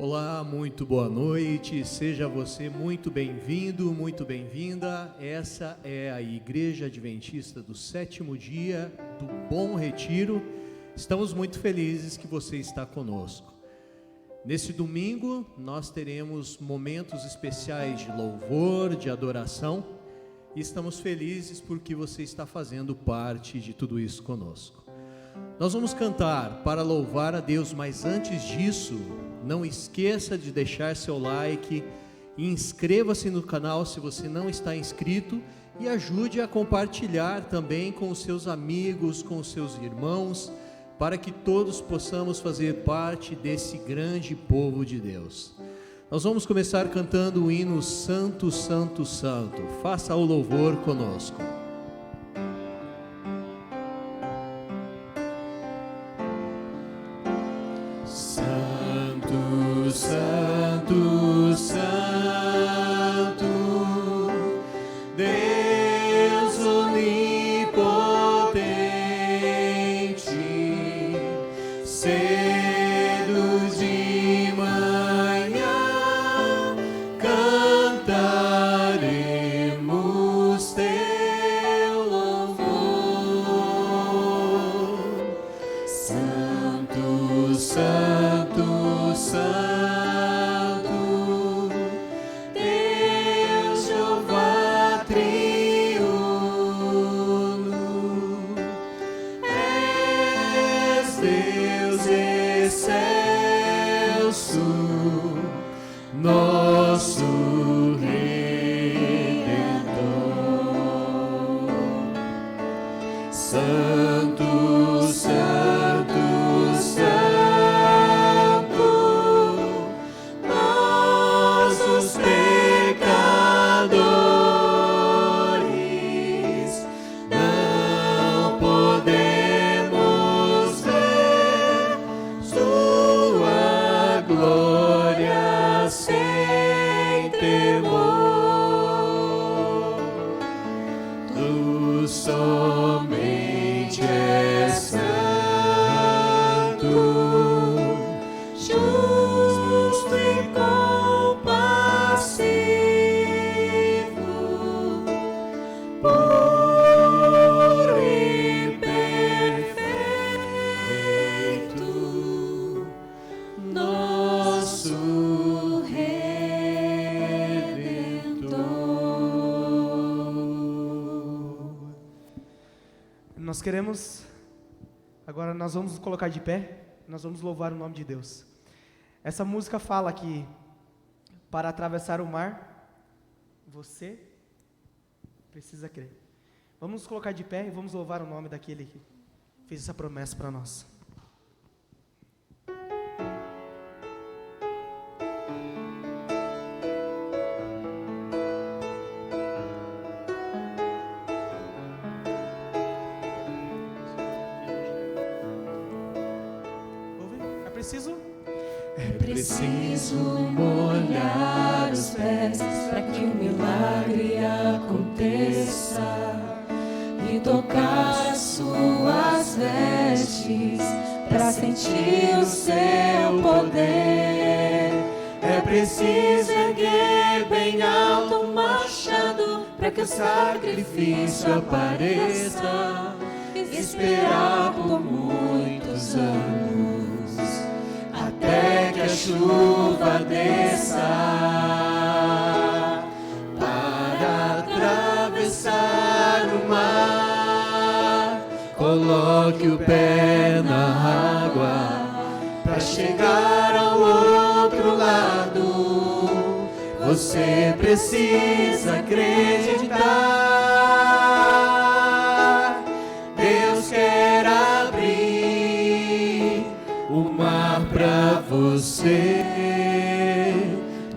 Olá, muito boa noite, seja você muito bem-vindo, muito bem-vinda. Essa é a Igreja Adventista do Sétimo Dia do Bom Retiro. Estamos muito felizes que você está conosco. Nesse domingo, nós teremos momentos especiais de louvor, de adoração, e estamos felizes porque você está fazendo parte de tudo isso conosco. Nós vamos cantar para louvar a Deus, mas antes disso, não esqueça de deixar seu like e inscreva-se no canal se você não está inscrito e ajude a compartilhar também com os seus amigos, com os seus irmãos, para que todos possamos fazer parte desse grande povo de Deus. Nós vamos começar cantando o hino Santo, Santo, Santo. Faça o louvor conosco. Santo, Santo, Deus onipotente, cedo de manhã cantaremos teu louvor. Santo, Santo, Santo, nosso Redentor. Santo, Santo, Santo, nós os pecadores não podemos ver sua glória sem temor. Tu somente és santo, justo e compassivo, puro e perfeito, nosso Nós queremos, agora nós vamos nos colocar de pé, nós vamos louvar o nome de Deus. Essa música fala que para atravessar o mar, você precisa crer. Vamos nos colocar de pé e vamos louvar o nome daquele que fez essa promessa para nós. É preciso molhar os pés para que o milagre aconteça e tocar suas vestes para sentir o seu poder. É preciso erguer bem alto o machado para que o sacrifício apareça, esperar por muitos anos até que a chuva desça para atravessar o mar. Coloque o pé na água para chegar ao outro lado. Você precisa acreditar. Deus quer abrir o mar pra você,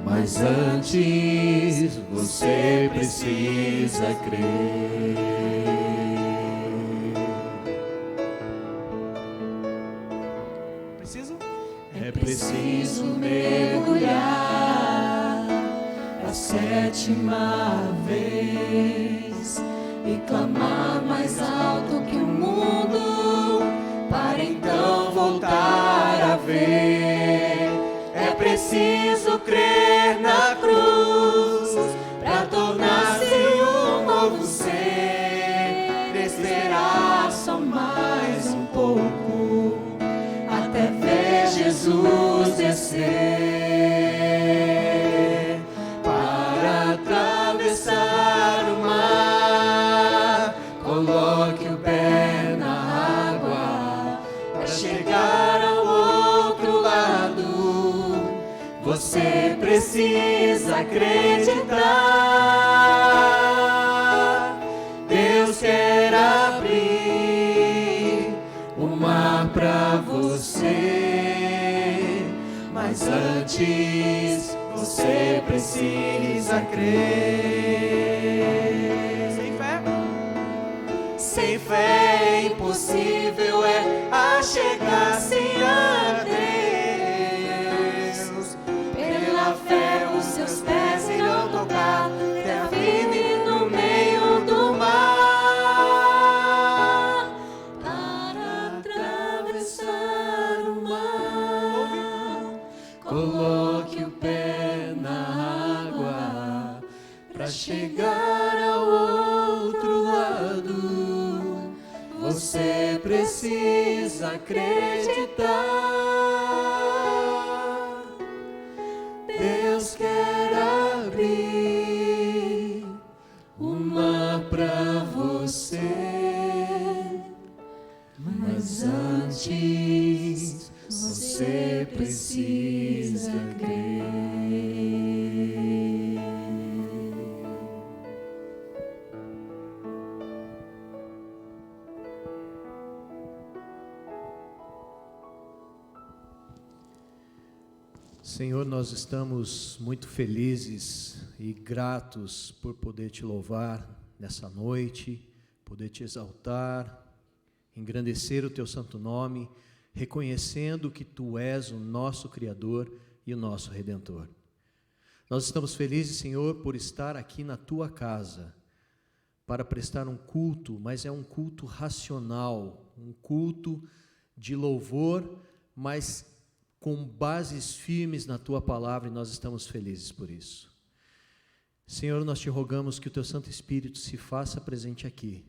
mas antes você precisa crer. É preciso mergulhar a sétima vez e clamar mais alto que o mundo para então voltar a ver. É preciso você precisa acreditar. Deus quer abrir o mar pra você, mas antes você precisa crer. Sem fé é impossível chegar-se a Deus. Pela fé os seus pés irão tocar terra firme no meio do mar. Para atravessar o mar, coloque o pé na água para chegar ao outro lado. Você precisa acreditar. Deus quer abrir o mar pra você, mas antes você precisa crer. Senhor, nós estamos muito felizes e gratos por poder te louvar nessa noite, poder te exaltar, engrandecer o teu santo nome, reconhecendo que tu és o nosso Criador e o nosso Redentor. Nós estamos felizes, Senhor, por estar aqui na tua casa, para prestar um culto, mas é um culto racional, um culto de louvor, mas com bases firmes na tua palavra, e nós estamos felizes por isso. Senhor, nós te rogamos que o teu Santo Espírito se faça presente aqui,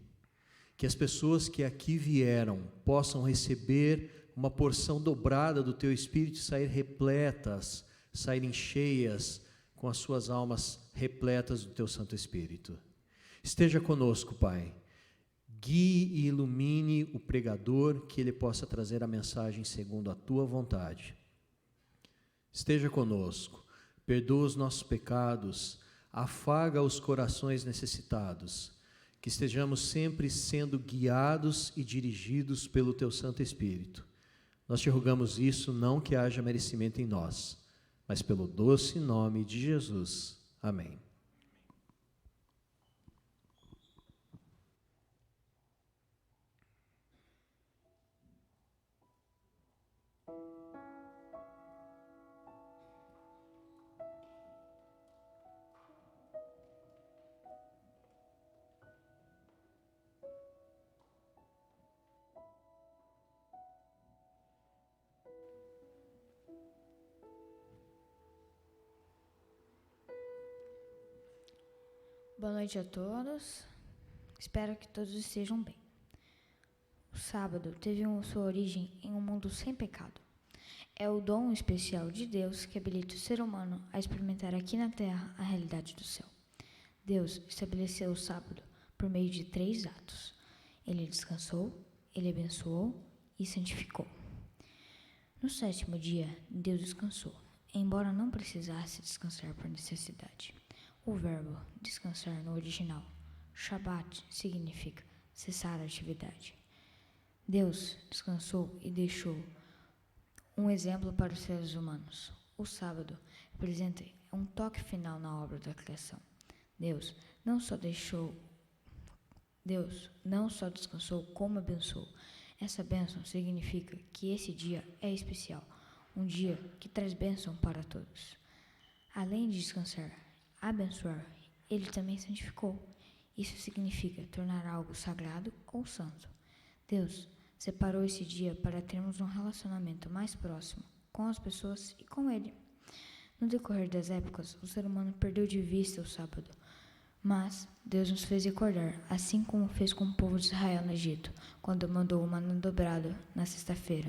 que as pessoas que aqui vieram possam receber uma porção dobrada do teu Espírito e sair repletas, saírem cheias, com as suas almas repletas do teu Santo Espírito. Esteja conosco, Pai. Guie e ilumine o pregador, que ele possa trazer a mensagem segundo a tua vontade. Esteja conosco, perdoa os nossos pecados, afaga os corações necessitados, que estejamos sempre sendo guiados e dirigidos pelo teu Santo Espírito. Nós te rogamos isso, não que haja merecimento em nós, mas pelo doce nome de Jesus. Amém. Boa noite a todos, espero que todos estejam bem. O sábado teve sua origem em um mundo sem pecado. É o dom especial de Deus que habilita o ser humano a experimentar aqui na terra a realidade do céu. Deus estabeleceu o sábado por meio de 3 atos. Ele descansou, ele abençoou e santificou. No 7º dia, Deus descansou, embora não precisasse descansar por necessidade. O verbo descansar no original, Shabbat, significa cessar a atividade. Deus descansou e deixou um exemplo para os seres humanos. O sábado representa um toque final na obra da criação. Deus não só descansou, como abençoou. Essa bênção significa que esse dia é especial, um dia que traz bênção para todos. Além de descansar, abençoar, ele também santificou. Isso significa tornar algo sagrado ou santo. Deus separou esse dia para termos um relacionamento mais próximo com as pessoas e com ele. No decorrer das épocas, o ser humano perdeu de vista o sábado, mas Deus nos fez recordar, assim como fez com o povo de Israel no Egito, quando mandou o maná dobrado na sexta-feira.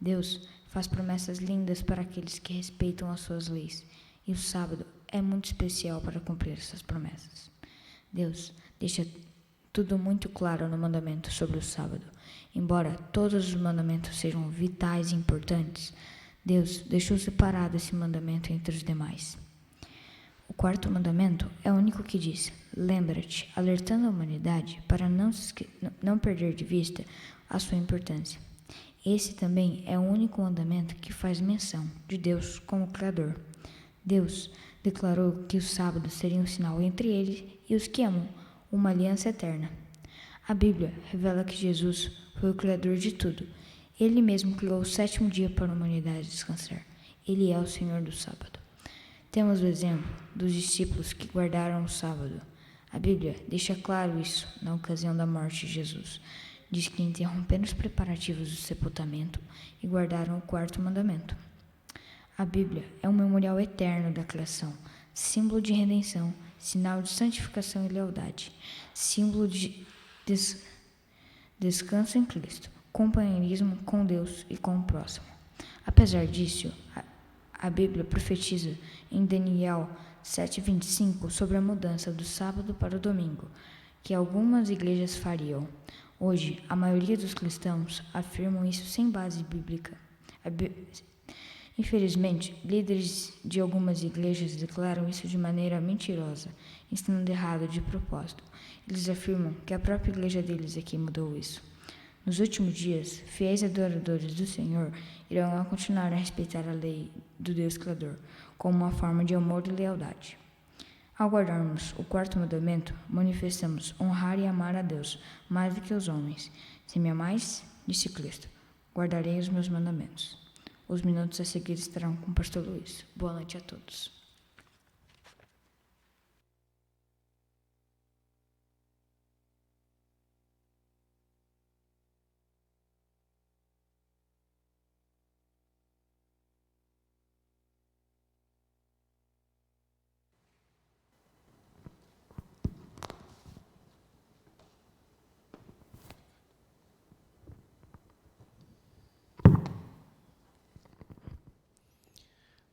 Deus faz promessas lindas para aqueles que respeitam as suas leis, e o sábado é muito especial para cumprir essas promessas. Deus deixa tudo muito claro no mandamento sobre o sábado. Embora todos os mandamentos sejam vitais e importantes, Deus deixou separado esse mandamento entre os demais. O quarto mandamento é o único que diz: lembra-te, alertando a humanidade para não perder de vista a sua importância. Esse também é o único mandamento que faz menção de Deus como Criador. Deus declarou que o sábado seria um sinal entre ele e os que amam, uma aliança eterna. A Bíblia revela que Jesus foi o Criador de tudo. Ele mesmo criou o sétimo dia para a humanidade descansar. Ele é o Senhor do sábado. Temos o exemplo dos discípulos que guardaram o sábado. A Bíblia deixa claro isso na ocasião da morte de Jesus. Diz que interromperam os preparativos do sepultamento e guardaram o quarto mandamento. A Bíblia é um memorial eterno da criação, símbolo de redenção, sinal de santificação e lealdade, símbolo de descanso em Cristo, companheirismo com Deus e com o próximo. Apesar disso, a Bíblia profetiza em Daniel 7:25 sobre a mudança do sábado para o domingo, que algumas igrejas fariam. Hoje, a maioria dos cristãos afirmam isso sem base bíblica. Infelizmente, líderes de algumas igrejas declaram isso de maneira mentirosa, ensinando errado de propósito. Eles afirmam que a própria igreja deles é quem mudou isso. Nos últimos dias, fiéis adoradores do Senhor irão continuar a respeitar a lei do Deus Criador como uma forma de amor e lealdade. Ao guardarmos o quarto mandamento, manifestamos honrar e amar a Deus mais do que os homens. Se me amais, disse Cristo, guardarei os meus mandamentos. Os minutos a seguir estarão com o pastor Luiz. Boa noite a todos.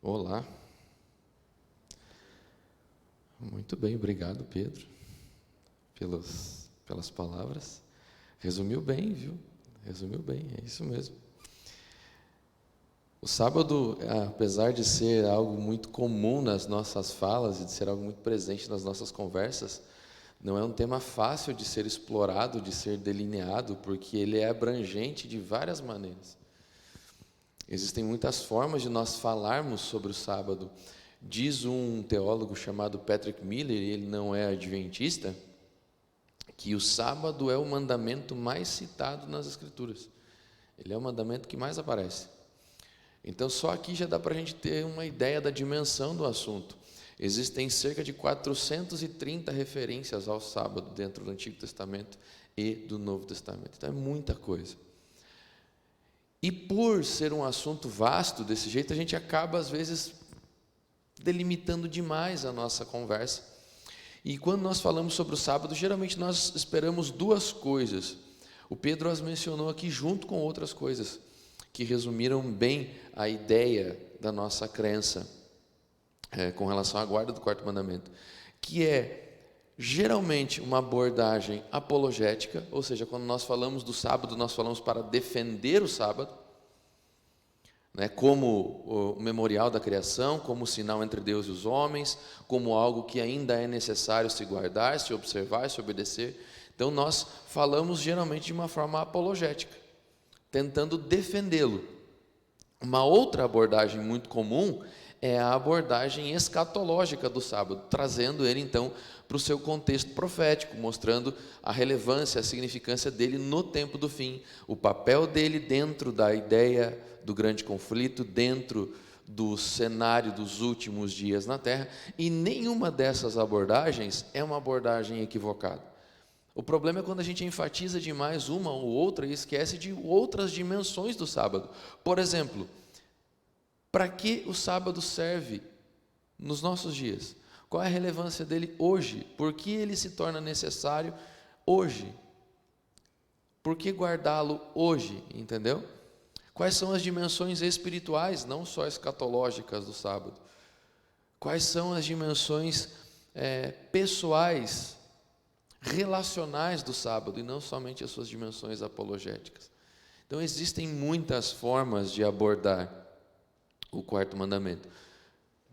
Olá. Muito bem, obrigado, Pedro, pelas palavras. Resumiu bem, viu? Resumiu bem, é isso mesmo. O sábado, apesar de ser algo muito comum nas nossas falas e de ser algo muito presente nas nossas conversas, não é um tema fácil de ser explorado, de ser delineado, porque ele é abrangente de várias maneiras. Existem muitas formas de nós falarmos sobre o sábado. Diz um teólogo chamado Patrick Miller, e ele não é adventista, que o sábado é o mandamento mais citado nas Escrituras. Ele é o mandamento que mais aparece. Então, só aqui já dá para a gente ter uma ideia da dimensão do assunto. Existem cerca de 430 referências ao sábado dentro do Antigo Testamento e do Novo Testamento. Então, é muita coisa. E por ser um assunto vasto desse jeito, a gente acaba, às vezes, delimitando demais a nossa conversa. E quando nós falamos sobre o sábado, geralmente nós esperamos duas coisas. O Pedro as mencionou aqui junto com outras coisas, que resumiram bem a ideia da nossa crença com relação à guarda do quarto mandamento, que é geralmente uma abordagem apologética, ou seja, quando nós falamos do sábado, nós falamos para defender o sábado, né, como o memorial da criação, como sinal entre Deus e os homens, como algo que ainda é necessário se guardar, se observar, se obedecer. Então nós falamos geralmente de uma forma apologética, tentando defendê-lo. Uma outra abordagem muito comum é a abordagem escatológica do sábado, trazendo ele então para o seu contexto profético, mostrando a relevância, a significância dele no tempo do fim, o papel dele dentro da ideia do grande conflito, dentro do cenário dos últimos dias na Terra, e nenhuma dessas abordagens é uma abordagem equivocada. O problema é quando a gente enfatiza demais uma ou outra e esquece de outras dimensões do sábado. Por exemplo, para que o sábado serve nos nossos dias? Qual é a relevância dele hoje? Por que ele se torna necessário hoje? Por que guardá-lo hoje? Entendeu? Quais são as dimensões espirituais, não só escatológicas do sábado? Quais são as dimensões pessoais, relacionais do sábado, e não somente as suas dimensões apologéticas? Então, existem muitas formas de abordar o quarto mandamento.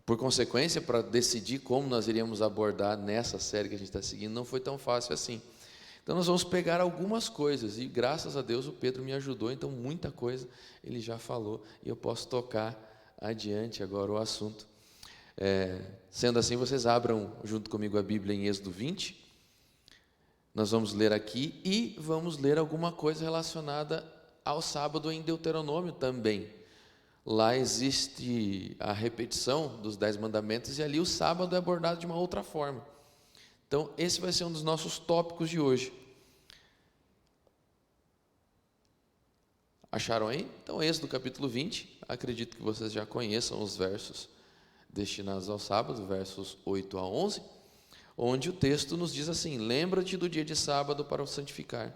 Por consequência, para decidir como nós iríamos abordar nessa série que a gente está seguindo, não foi tão fácil assim. Então nós vamos pegar algumas coisas, e graças a Deus o Pedro me ajudou, então muita coisa ele já falou, e eu posso tocar adiante agora o assunto. Sendo assim, vocês abram junto comigo a Bíblia em Êxodo 20, nós vamos ler aqui, e vamos ler alguma coisa relacionada ao sábado em Deuteronômio também. Lá existe a repetição dos 10 mandamentos, e ali o sábado é abordado de uma outra forma. Então, esse vai ser um dos nossos tópicos de hoje. Acharam aí? Então, Êxodo capítulo 20, acredito que vocês já conheçam os versos destinados ao sábado, versos 8 a 11, onde o texto nos diz assim: lembra-te do dia de sábado para o santificar.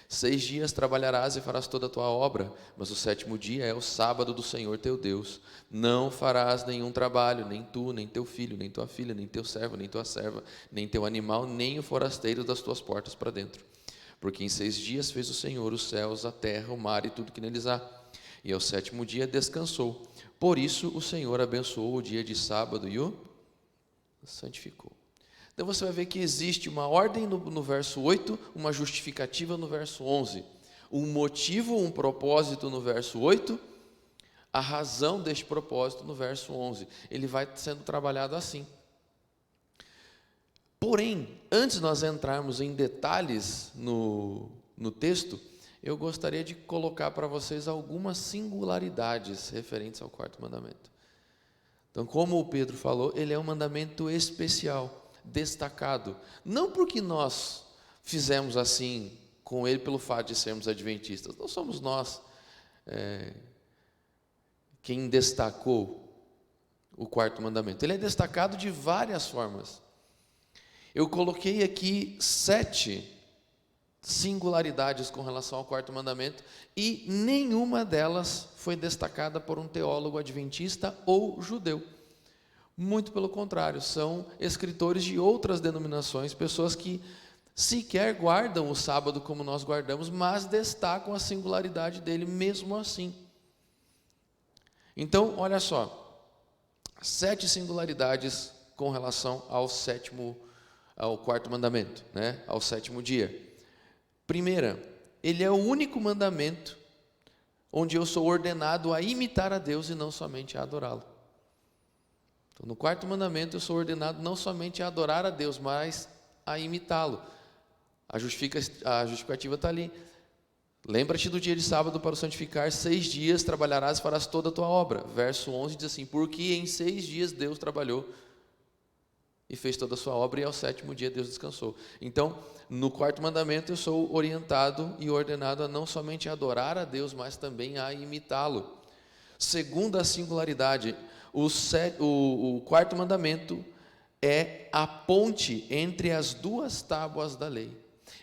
6 dias trabalharás e farás toda a tua obra, mas o 7º dia é o sábado do Senhor teu Deus. Não farás nenhum trabalho, nem tu, nem teu filho, nem tua filha, nem teu servo, nem tua serva, nem teu animal, nem o forasteiro das tuas portas para dentro. Porque em 6 dias fez o Senhor os céus, a terra, o mar e tudo que neles há. E ao 7º dia descansou. Por isso o Senhor abençoou o dia de sábado e o santificou. Então você vai ver que existe uma ordem no verso 8, uma justificativa no verso 11, um motivo, um propósito no verso 8, a razão deste propósito no verso 11. Ele vai sendo trabalhado assim. Porém, antes de nós entrarmos em detalhes no texto, eu gostaria de colocar para vocês algumas singularidades referentes ao quarto mandamento. Então, como o Pedro falou, ele é um mandamento especial, destacado, não porque nós fizemos assim com ele pelo fato de sermos adventistas, não somos nós quem destacou o quarto mandamento. Ele é destacado de várias formas. Eu coloquei aqui 7 singularidades com relação ao quarto mandamento, e nenhuma delas foi destacada por um teólogo adventista ou judeu. Muito pelo contrário, são escritores de outras denominações, pessoas que sequer guardam o sábado como nós guardamos, mas destacam a singularidade dele mesmo assim. Então, olha só, 7 singularidades com relação ao quarto mandamento, ao 7º dia. Primeira, ele é o único mandamento onde eu sou ordenado a imitar a Deus e não somente a adorá-lo. Então, no quarto mandamento eu sou ordenado não somente a adorar a Deus, mas a imitá-lo. A justificativa está ali. Lembra-te do dia de sábado para o santificar, 6 dias trabalharás e farás toda a tua obra. Verso 11 diz assim: porque em 6 dias Deus trabalhou e fez toda a sua obra, e ao 7º dia Deus descansou. Então, no quarto mandamento eu sou orientado e ordenado a não somente adorar a Deus, mas também a imitá-lo. Segunda singularidade, o quarto mandamento é a ponte entre as 2 tábuas da lei.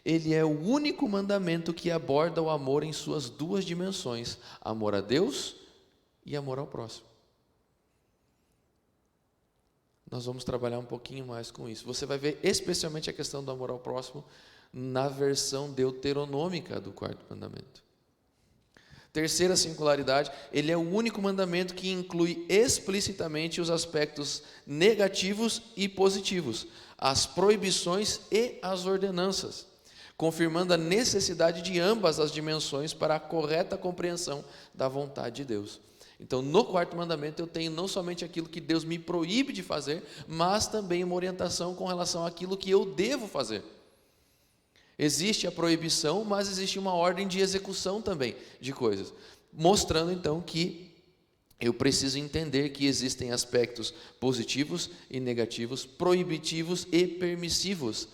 Ele é o único mandamento que aborda o amor em suas 2 dimensões: amor a Deus e amor ao próximo. Nós vamos trabalhar um pouquinho mais com isso. Você vai ver especialmente a questão do amor ao próximo na versão deuteronômica do quarto mandamento. Terceira singularidade, ele é o único mandamento que inclui explicitamente os aspectos negativos e positivos, as proibições e as ordenanças, confirmando a necessidade de ambas as dimensões para a correta compreensão da vontade de Deus. Então, no quarto mandamento eu tenho não somente aquilo que Deus me proíbe de fazer, mas também uma orientação com relação àquilo que eu devo fazer. Existe a proibição, mas existe uma ordem de execução também de coisas, mostrando então que eu preciso entender que existem aspectos positivos e negativos, proibitivos e permissivos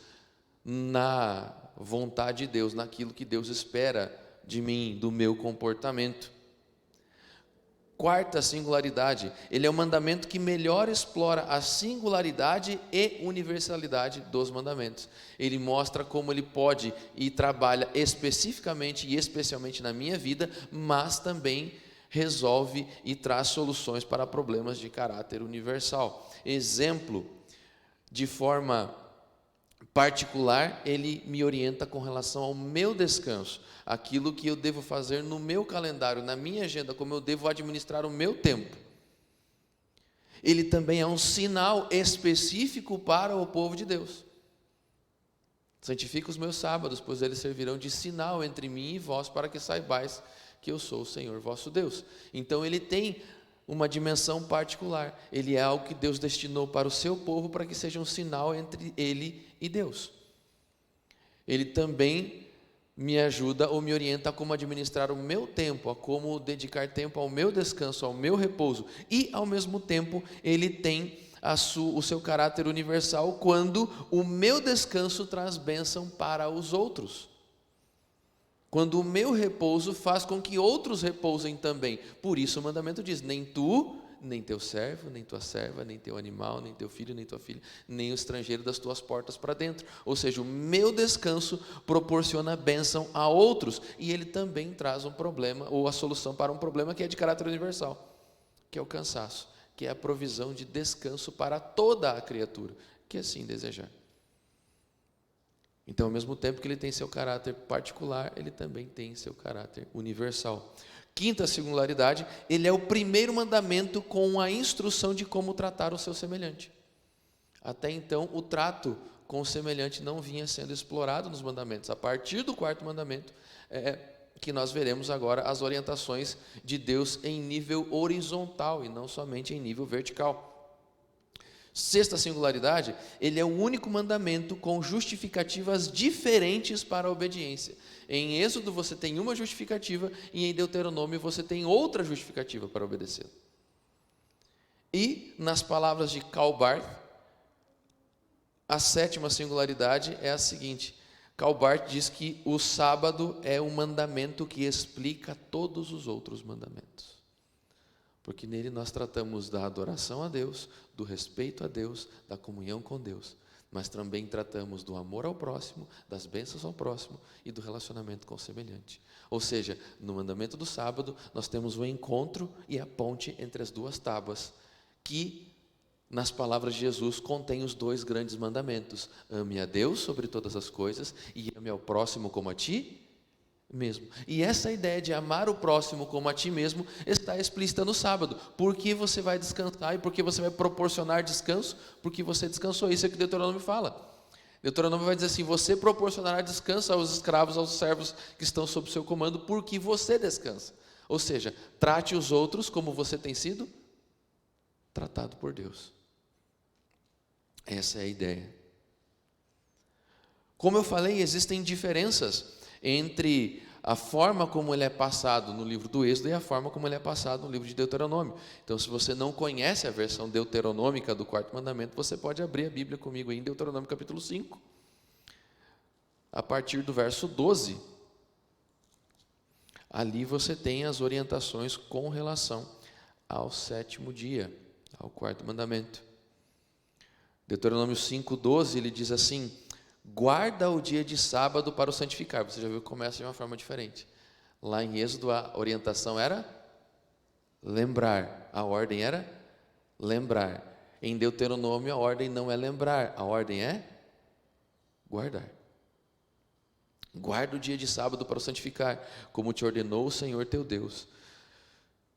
na vontade de Deus, naquilo que Deus espera de mim, do meu comportamento. Quarta singularidade, ele é o mandamento que melhor explora a singularidade e universalidade dos mandamentos. Ele mostra como ele pode e trabalha especificamente e especialmente na minha vida, mas também resolve e traz soluções para problemas de caráter universal. Exemplo, de forma particular, ele me orienta com relação ao meu descanso, aquilo que eu devo fazer no meu calendário, na minha agenda, como eu devo administrar o meu tempo. ele também é um sinal específico para o povo de Deus. Santifica os meus sábados, pois eles servirão de sinal entre mim e vós, para que saibais que eu sou o Senhor vosso Deus. Então ele tem uma dimensão particular, ele é algo que Deus destinou para o seu povo, para que seja um sinal entre ele e Deus. Ele também me ajuda ou me orienta a como administrar o meu tempo, a como dedicar tempo ao meu descanso, ao meu repouso, e ao mesmo tempo ele tem o seu caráter universal, quando o meu descanso traz bênção para os outros, quando o meu repouso faz com que outros repousem também. Por isso o mandamento diz: nem tu, nem teu servo, nem tua serva, nem teu animal, nem teu filho, nem tua filha, nem o estrangeiro das tuas portas para dentro. Ou seja, o meu descanso proporciona bênção a outros, e ele também traz um problema, ou a solução para um problema que é de caráter universal, que é o cansaço, que é a provisão de descanso para toda a criatura que assim desejar. Então, ao mesmo tempo que ele tem seu caráter particular, ele também tem seu caráter universal. Quinta singularidade, ele é o primeiro mandamento com a instrução de como tratar o seu semelhante. Até então, o trato com o semelhante não vinha sendo explorado nos mandamentos. A partir do quarto mandamento, que nós veremos agora as orientações de Deus em nível horizontal e não somente em nível vertical. Sexta singularidade, ele é o único mandamento com justificativas diferentes para a obediência. Em Êxodo você tem uma justificativa e em Deuteronômio você tem outra justificativa para obedecer. E nas palavras de Karl Barth, a sétima singularidade é a seguinte: Karl Barth diz que o sábado é um mandamento que explica todos os outros mandamentos, porque nele nós tratamos da adoração a Deus, do respeito a Deus, da comunhão com Deus, mas também tratamos do amor ao próximo, das bênçãos ao próximo e do relacionamento com o semelhante. Ou seja, no mandamento do sábado nós temos o encontro e a ponte entre as duas tábuas, que nas palavras de Jesus contém os dois grandes mandamentos: ame a Deus sobre todas as coisas e ame ao próximo como a ti mesmo. E essa ideia de amar o próximo como a ti mesmo está explícita no sábado. Porque você vai descansar e porque você vai proporcionar descanso, porque você descansou. Isso é o que Deuteronômio fala. Deuteronômio vai dizer assim: você proporcionará descanso aos escravos, aos servos que estão sob seu comando, porque você descansa. Ou seja, trate os outros como você tem sido tratado por Deus. Essa é a ideia. Como eu falei, existem diferenças entre a forma como ele é passado no livro do Êxodo e a forma como ele é passado no livro de Deuteronômio. Então, se você não conhece a versão deuteronômica do quarto mandamento, você pode abrir a Bíblia comigo aí em Deuteronômio capítulo 5, a partir do verso 12. Ali você tem as orientações com relação ao sétimo dia, ao quarto mandamento. Deuteronômio 5:12, ele diz assim: guarda o dia de sábado para o santificar. Você já viu que começa de uma forma diferente. Lá em Êxodo a orientação era lembrar, a ordem era lembrar. Em Deuteronômio a ordem não é lembrar, a ordem é guardar. Guarda o dia de sábado para o santificar, como te ordenou o Senhor teu Deus.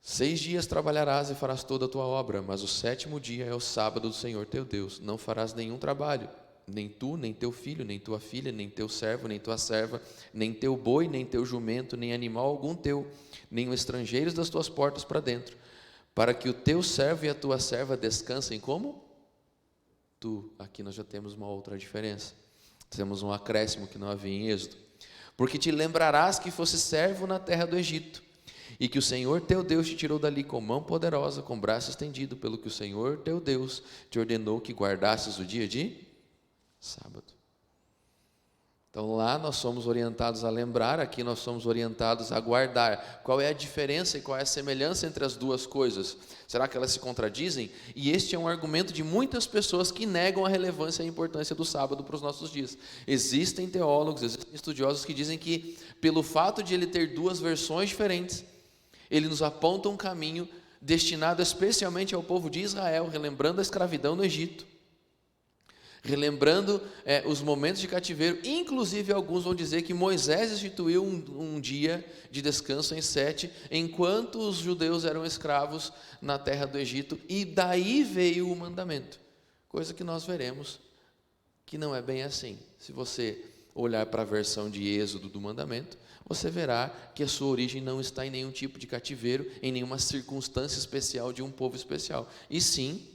6 dias trabalharás e farás toda a tua obra, mas o sétimo dia é o sábado do Senhor teu Deus. Não farás nenhum trabalho, nem tu, nem teu filho, nem tua filha, nem teu servo, nem tua serva, nem teu boi, nem teu jumento, nem animal algum teu, nem os estrangeiros das tuas portas para dentro, para que o teu servo e a tua serva descansem como tu. Aqui nós já temos uma outra diferença. Temos um acréscimo que não havia em Êxodo. Porque te lembrarás que fosse servo na terra do Egito, e que o Senhor teu Deus te tirou dali com mão poderosa, com braço estendido, pelo que o Senhor teu Deus te ordenou que guardasses o dia de sábado. Então lá nós somos orientados a lembrar, aqui nós somos orientados a guardar. Qual é a diferença e qual é a semelhança entre as duas coisas? Será que elas se contradizem? E este é um argumento de muitas pessoas que negam a relevância e a importância do sábado para os nossos dias. Existem teólogos, existem estudiosos que dizem que pelo fato de ele ter duas versões diferentes, ele nos aponta um caminho destinado especialmente ao povo de Israel, relembrando a escravidão no Egito, relembrando os momentos de cativeiro. Inclusive alguns vão dizer que Moisés instituiu um dia de descanso em 7, enquanto os judeus eram escravos na terra do Egito, e daí veio o mandamento, coisa que nós veremos que não é bem assim. Se você olhar para a versão de Êxodo do mandamento, você verá que a sua origem não está em nenhum tipo de cativeiro, em nenhuma circunstância especial de um povo especial, e sim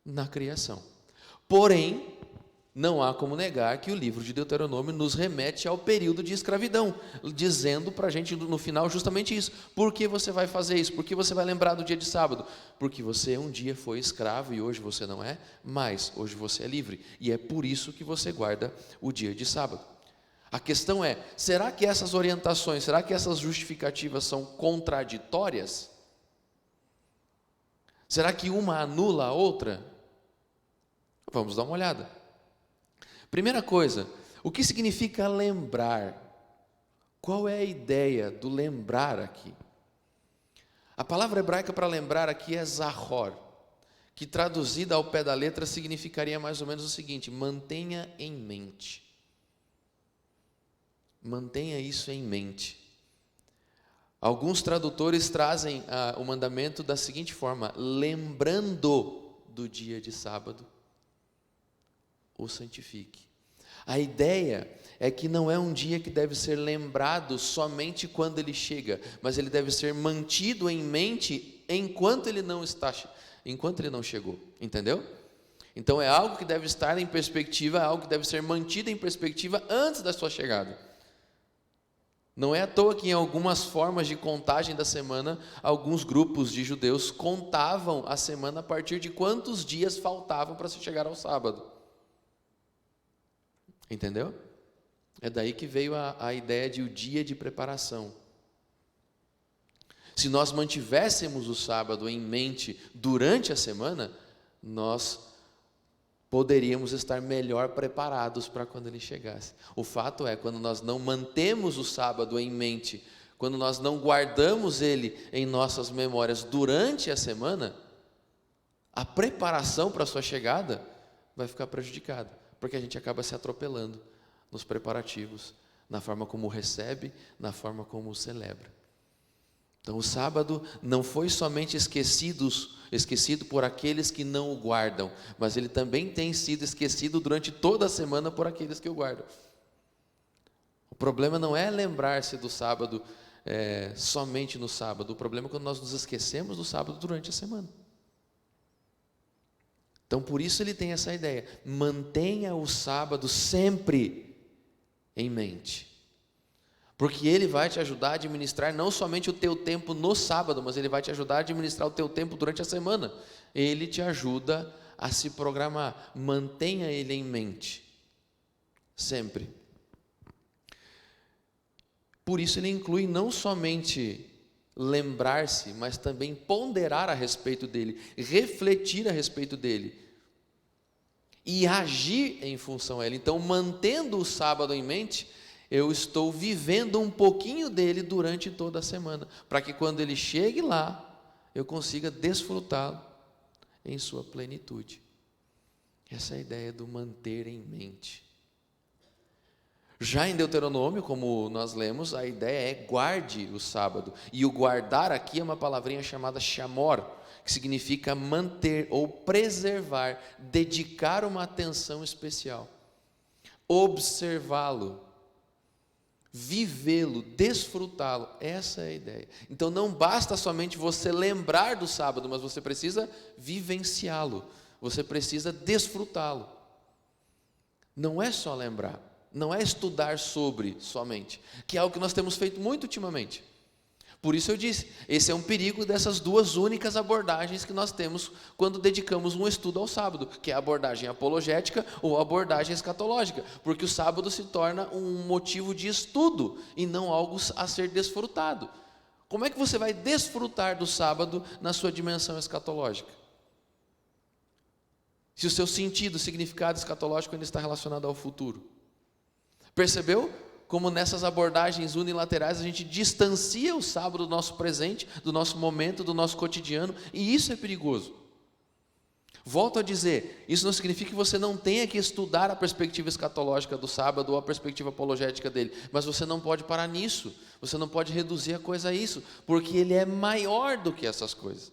na criação. Porém, não há como negar que o livro de Deuteronômio nos remete ao período de escravidão, dizendo para a gente no final justamente isso. Por que você vai fazer isso? Por que você vai lembrar do dia de sábado? Porque você um dia foi escravo e hoje você não é, mas hoje você é livre. E é por isso que você guarda o dia de sábado. A questão é, será que essas orientações, será que essas justificativas são contraditórias? Será que uma anula a outra? Vamos dar uma olhada. Primeira coisa, o que significa lembrar? Qual é a ideia do lembrar aqui? A palavra hebraica para lembrar aqui é zahor, que traduzida ao pé da letra significaria mais ou menos o seguinte: mantenha em mente. Mantenha isso em mente. Alguns tradutores trazem o mandamento da seguinte forma: lembrando do dia de sábado, o santifique. A ideia é que não é um dia que deve ser lembrado somente quando ele chega, mas ele deve ser mantido em mente enquanto ele não chegou, entendeu? Então é algo que deve estar em perspectiva, é algo que deve ser mantido em perspectiva antes da sua chegada. Não é à toa que em algumas formas de contagem da semana, alguns grupos de judeus contavam a semana a partir de quantos dias faltavam para se chegar ao sábado. Entendeu? É daí que veio a ideia de o dia de preparação. Se nós mantivéssemos o sábado em mente durante a semana, nós poderíamos estar melhor preparados para quando ele chegasse. O fato é, quando nós não mantemos o sábado em mente, quando nós não guardamos ele em nossas memórias durante a semana, a preparação para a sua chegada vai ficar prejudicada, porque a gente acaba se atropelando nos preparativos, na forma como recebe, na forma como celebra. Então o sábado não foi somente esquecido por aqueles que não o guardam, mas ele também tem sido esquecido durante toda a semana por aqueles que o guardam. O problema não é lembrar-se do sábado somente no sábado, o problema é quando nós nos esquecemos do sábado durante a semana. Então por isso ele tem essa ideia: mantenha o sábado sempre em mente. Porque ele vai te ajudar a administrar não somente o teu tempo no sábado, mas ele vai te ajudar a administrar o teu tempo durante a semana. Ele te ajuda a se programar. Mantenha ele em mente, sempre. Por isso ele inclui não somente lembrar-se, mas também ponderar a respeito dele, refletir a respeito dele e agir em função a ele. Então, mantendo o sábado em mente, eu estou vivendo um pouquinho dele durante toda a semana, para que quando ele chegue lá, eu consiga desfrutá-lo em sua plenitude. Essa é a ideia do manter em mente. Já em Deuteronômio, como nós lemos, a ideia é guarde o sábado. E o guardar aqui é uma palavrinha chamada shamor, que significa manter ou preservar, dedicar uma atenção especial, observá-lo, vivê-lo, desfrutá-lo. Essa é a ideia. Então não basta somente você lembrar do sábado, mas você precisa vivenciá-lo, você precisa desfrutá-lo. Não é só lembrar, não é estudar sobre somente, que é algo que nós temos feito muito ultimamente. Por isso eu disse, esse é um perigo dessas duas únicas abordagens que nós temos quando dedicamos um estudo ao sábado, que é a abordagem apologética ou a abordagem escatológica, porque o sábado se torna um motivo de estudo e não algo a ser desfrutado. Como é que você vai desfrutar do sábado na sua dimensão escatológica? Se o seu sentido, o significado escatológico ainda está relacionado ao futuro. Percebeu? Como nessas abordagens unilaterais a gente distancia o sábado do nosso presente, do nosso momento, do nosso cotidiano, e isso é perigoso. Volto a dizer, isso não significa que você não tenha que estudar a perspectiva escatológica do sábado ou a perspectiva apologética dele, mas você não pode parar nisso, você não pode reduzir a coisa a isso, porque ele é maior do que essas coisas.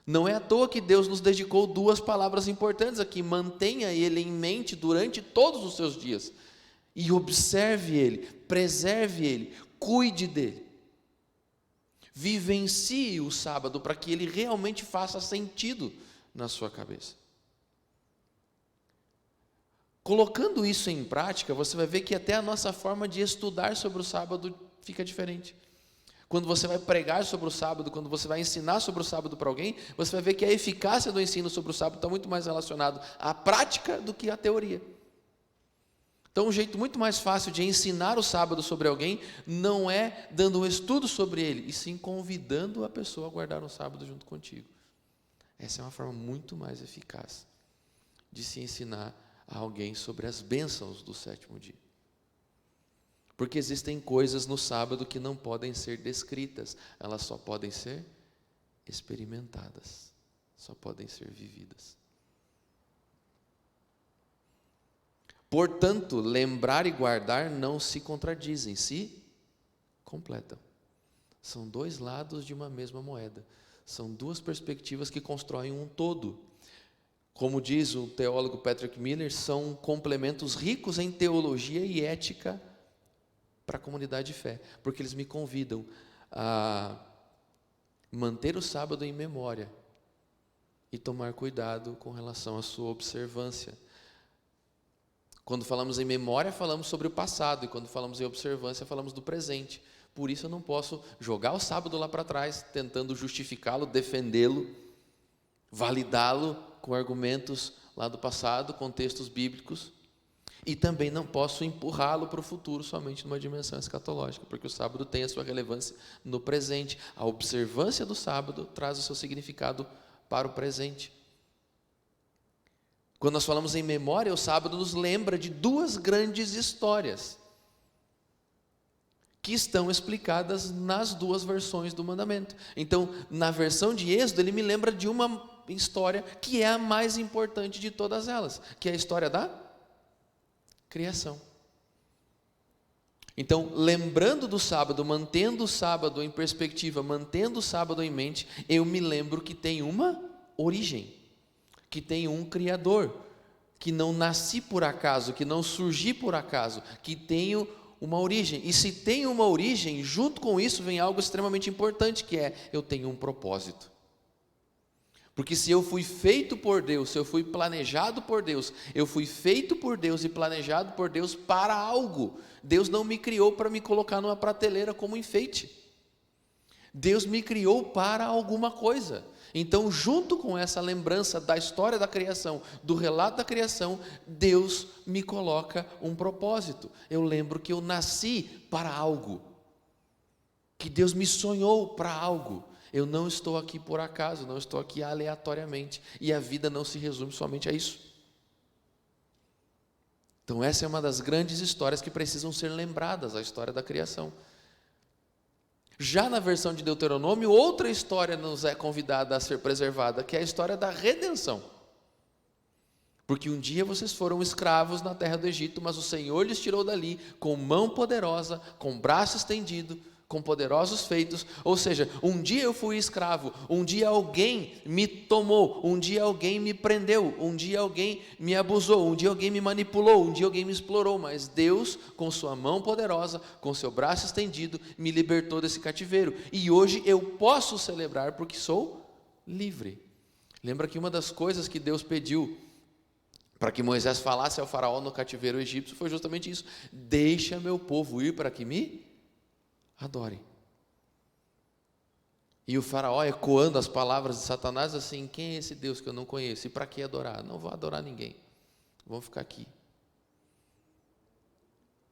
Não é à toa que Deus nos dedicou 2 palavras importantes aqui: mantenha ele em mente durante todos os seus dias, e observe ele, preserve ele, cuide dele. Vivencie o sábado para que ele realmente faça sentido na sua cabeça. Colocando isso em prática, você vai ver que até a nossa forma de estudar sobre o sábado fica diferente. Quando você vai pregar sobre o sábado, quando você vai ensinar sobre o sábado para alguém, você vai ver que a eficácia do ensino sobre o sábado está muito mais relacionado à prática do que à teoria. Então, um jeito muito mais fácil de ensinar o sábado sobre alguém não é dando um estudo sobre ele, e sim convidando a pessoa a guardar um sábado junto contigo. Essa é uma forma muito mais eficaz de se ensinar a alguém sobre as bênçãos do 7º dia. Porque existem coisas no sábado que não podem ser descritas, elas só podem ser experimentadas, só podem ser vividas. Portanto, lembrar e guardar não se contradizem, se completam. São 2 lados de uma mesma moeda. São 2 perspectivas que constroem um todo. Como diz o teólogo Patrick Miller, são complementos ricos em teologia e ética para a comunidade de fé, porque eles me convidam a manter o sábado em memória e tomar cuidado com relação à sua observância. Quando falamos em memória, falamos sobre o passado, e quando falamos em observância, falamos do presente. Por isso eu não posso jogar o sábado lá para trás, tentando justificá-lo, defendê-lo, validá-lo com argumentos lá do passado, com textos bíblicos, e também não posso empurrá-lo para o futuro somente numa dimensão escatológica, porque o sábado tem a sua relevância no presente. A observância do sábado traz o seu significado para o presente. Quando nós falamos em memória, o sábado nos lembra de 2 grandes histórias que estão explicadas nas 2 versões do mandamento. Então, na versão de Êxodo, ele me lembra de uma história que é a mais importante de todas elas, que é a história da criação. Então, lembrando do sábado, mantendo o sábado em perspectiva, mantendo o sábado em mente, eu me lembro que tem uma origem, que tem um Criador, que não nasci por acaso, que não surgi por acaso, que tenho uma origem. E se tem uma origem, junto com isso vem algo extremamente importante, que é, eu tenho um propósito. Porque se eu fui feito por Deus, se eu fui planejado por Deus, eu fui feito por Deus e planejado por Deus para algo. Deus não me criou para me colocar numa prateleira como enfeite. Deus me criou para alguma coisa. Então, junto com essa lembrança da história da criação, do relato da criação, Deus me coloca um propósito. Eu lembro que eu nasci para algo, que Deus me sonhou para algo. Eu não estou aqui por acaso, não estou aqui aleatoriamente, e a vida não se resume somente a isso. Então, essa é uma das grandes histórias que precisam ser lembradas, a história da criação. Já na versão de Deuteronômio, outra história nos é convidada a ser preservada, que é a história da redenção. Porque um dia vocês foram escravos na terra do Egito, mas o Senhor lhes tirou dali com mão poderosa, com braço estendido, com poderosos feitos. Ou seja, um dia eu fui escravo, um dia alguém me tomou, um dia alguém me prendeu, um dia alguém me abusou, um dia alguém me manipulou, um dia alguém me explorou, mas Deus, com sua mão poderosa, com seu braço estendido, me libertou desse cativeiro, e hoje eu posso celebrar porque sou livre. Lembra que uma das coisas que Deus pediu para que Moisés falasse ao faraó no cativeiro egípcio foi justamente isso: deixa meu povo ir para que me adore. E o faraó, ecoando as palavras de Satanás, assim: quem é esse Deus que eu não conheço? E para que adorar? Não vou adorar ninguém, vou ficar aqui.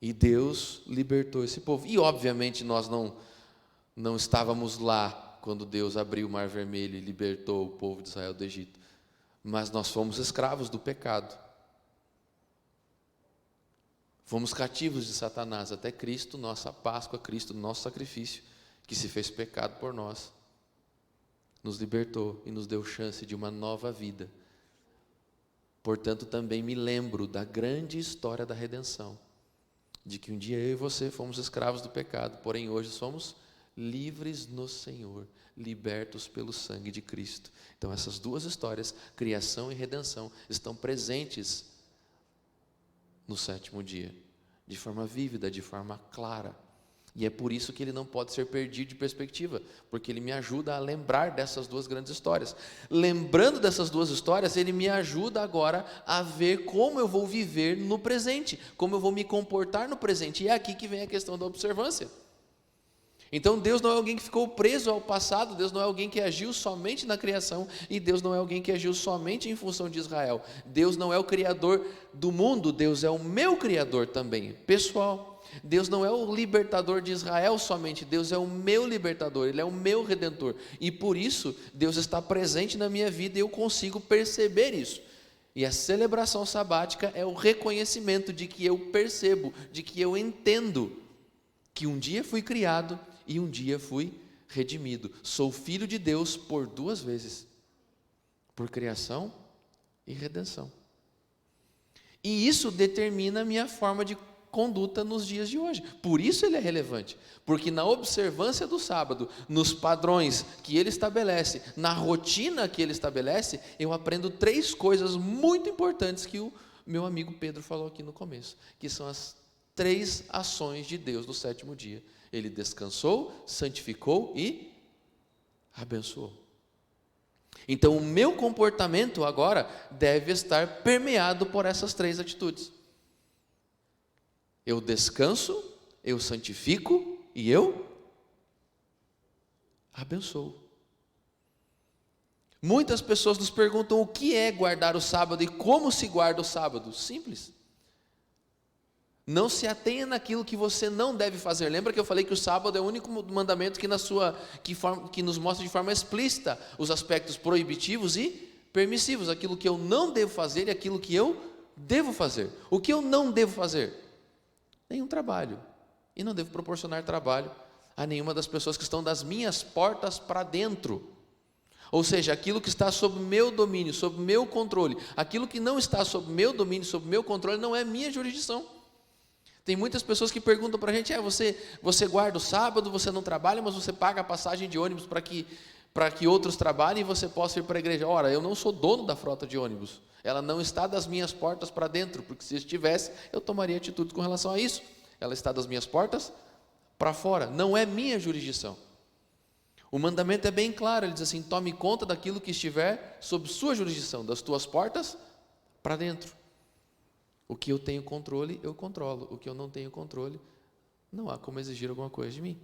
E Deus libertou esse povo. E obviamente nós não estávamos lá quando Deus abriu o Mar Vermelho e libertou o povo de Israel do Egito, mas nós fomos escravos do pecado. Fomos cativos de Satanás até Cristo, nossa Páscoa, Cristo, nosso sacrifício, que se fez pecado por nós, nos libertou e nos deu chance de uma nova vida, Portanto, também me lembro da grande história da redenção, de que um dia eu e você fomos escravos do pecado, porém hoje somos livres no Senhor, libertos pelo sangue de Cristo. Então essas duas histórias, criação e redenção, estão presentes no sétimo dia, de forma vívida, de forma clara. E é por isso que ele não pode ser perdido de perspectiva, porque ele me ajuda a lembrar dessas duas grandes histórias. Lembrando dessas duas histórias, ele me ajuda agora a ver como eu vou viver no presente, como eu vou me comportar no presente. E é aqui que vem a questão da observância. Então Deus não é alguém que ficou preso ao passado, Deus não é alguém que agiu somente na criação, e Deus não é alguém que agiu somente em função de Israel. Deus não é o criador do mundo, Deus é o meu criador também, pessoal. Deus não é o libertador de Israel somente, Deus é o meu libertador, Ele é o meu redentor. E por isso, Deus está presente na minha vida e eu consigo perceber isso. E a celebração sabática é o reconhecimento de que eu percebo, de que eu entendo que um dia fui criado e um dia fui redimido. Sou filho de Deus por duas vezes, por criação e redenção. E isso determina a minha forma de conduta nos dias de hoje. Por isso ele é relevante, porque na observância do sábado, nos padrões que ele estabelece, na rotina que ele estabelece, eu aprendo três coisas muito importantes que o meu amigo Pedro falou aqui no começo, que são as três ações de Deus no sétimo dia. Ele descansou, santificou e abençoou. Então o meu comportamento agora deve estar permeado por essas três atitudes. Eu descanso, eu santifico e eu abençoo. Muitas pessoas nos perguntam o que é guardar o sábado e como se guarda o sábado. Simples. Não se atenha naquilo que você não deve fazer. Lembra que eu falei que o sábado é o único mandamento que nos mostra de forma explícita os aspectos proibitivos e permissivos, aquilo que eu não devo fazer e aquilo que eu devo fazer. O que eu não devo fazer? Nenhum trabalho. E não devo proporcionar trabalho a nenhuma das pessoas que estão das minhas portas para dentro. Ou seja, aquilo que está sob meu domínio, sob meu controle. Aquilo que não está sob meu domínio, sob meu controle, não é minha jurisdição. Tem muitas pessoas que perguntam para a gente, você guarda o sábado, você não trabalha, mas você paga a passagem de ônibus para que outros trabalhem e você possa ir para a igreja. Ora, eu não sou dono da frota de ônibus. Ela não está das minhas portas para dentro, porque se estivesse, eu tomaria atitude com relação a isso. Ela está das minhas portas para fora, não é minha jurisdição. O mandamento é bem claro, ele diz assim, tome conta daquilo que estiver sob sua jurisdição, das tuas portas para dentro. O que eu tenho controle, eu controlo. O que eu não tenho controle, não há como exigir alguma coisa de mim.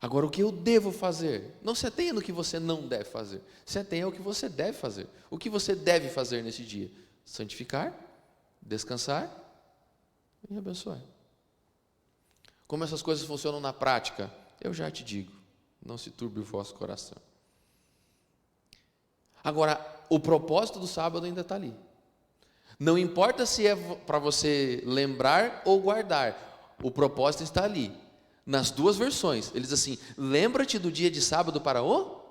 Agora, o que eu devo fazer? Não se atenha no que você não deve fazer. Se atenha ao que você deve fazer. O que você deve fazer nesse dia? Santificar, descansar e abençoar. Como essas coisas funcionam na prática? Eu já te digo, não se turbe o vosso coração. Agora, o propósito do sábado ainda está ali. Não importa se é para você lembrar ou guardar, o propósito está ali. Nas duas versões, ele diz assim, lembra-te do dia de sábado para o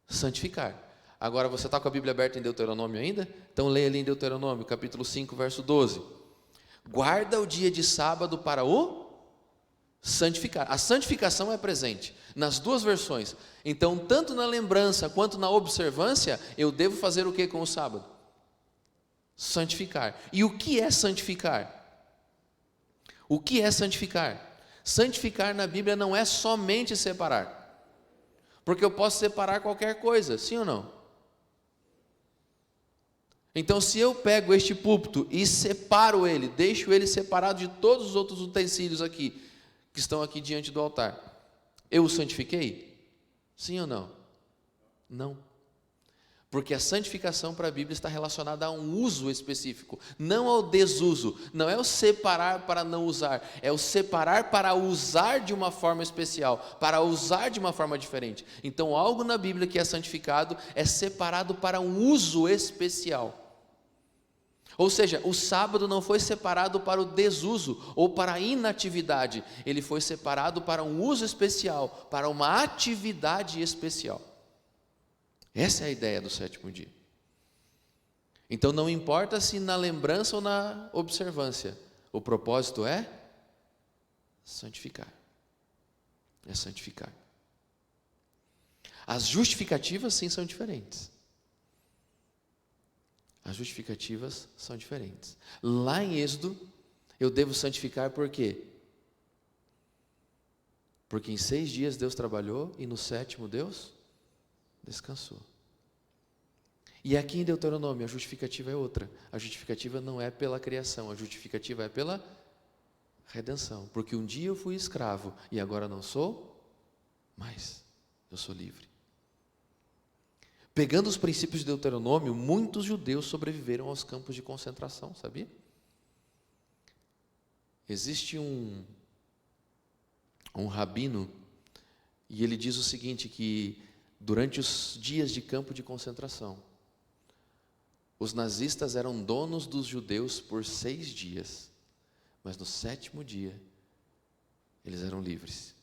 santificar. Agora você está com a Bíblia aberta em Deuteronômio ainda? Então leia ali em Deuteronômio, capítulo 5, verso 12. Guarda o dia de sábado para o santificar. A santificação é presente nas duas versões. Então, tanto na lembrança quanto na observância, eu devo fazer o que com o sábado? Santificar. E o que é santificar? O que é santificar? Santificar na Bíblia não é somente separar. Porque eu posso separar qualquer coisa, sim ou não? Então, se eu pego este púlpito e separo ele, deixo ele separado de todos os outros utensílios aqui, que estão aqui diante do altar, eu o santifiquei? Sim ou não? Não. Porque a santificação para a Bíblia está relacionada a um uso específico, não ao desuso. Não é o separar para não usar, é o separar para usar de uma forma especial, para usar de uma forma diferente. Então, algo na Bíblia que é santificado é separado para um uso especial. Ou seja, o sábado não foi separado para o desuso ou para a inatividade, ele foi separado para um uso especial, para uma atividade especial. Essa é a ideia do sétimo dia. Então não importa se na lembrança ou na observância, o propósito é santificar. É santificar. As justificativas sim são diferentes. As justificativas são diferentes. Lá em Êxodo, eu devo santificar por quê? Porque em 6 dias Deus trabalhou e no 7º Deus descansou. E aqui em Deuteronômio a justificativa é outra. A justificativa não é pela criação, a justificativa é pela redenção. Porque um dia eu fui escravo e agora não sou mais. Eu sou livre. Pegando os princípios de Deuteronômio, muitos judeus sobreviveram aos campos de concentração, sabia? Existe um rabino, e ele diz o seguinte, que durante os dias de campo de concentração, os nazistas eram donos dos judeus por 6 dias, mas no 7º dia, eles eram livres,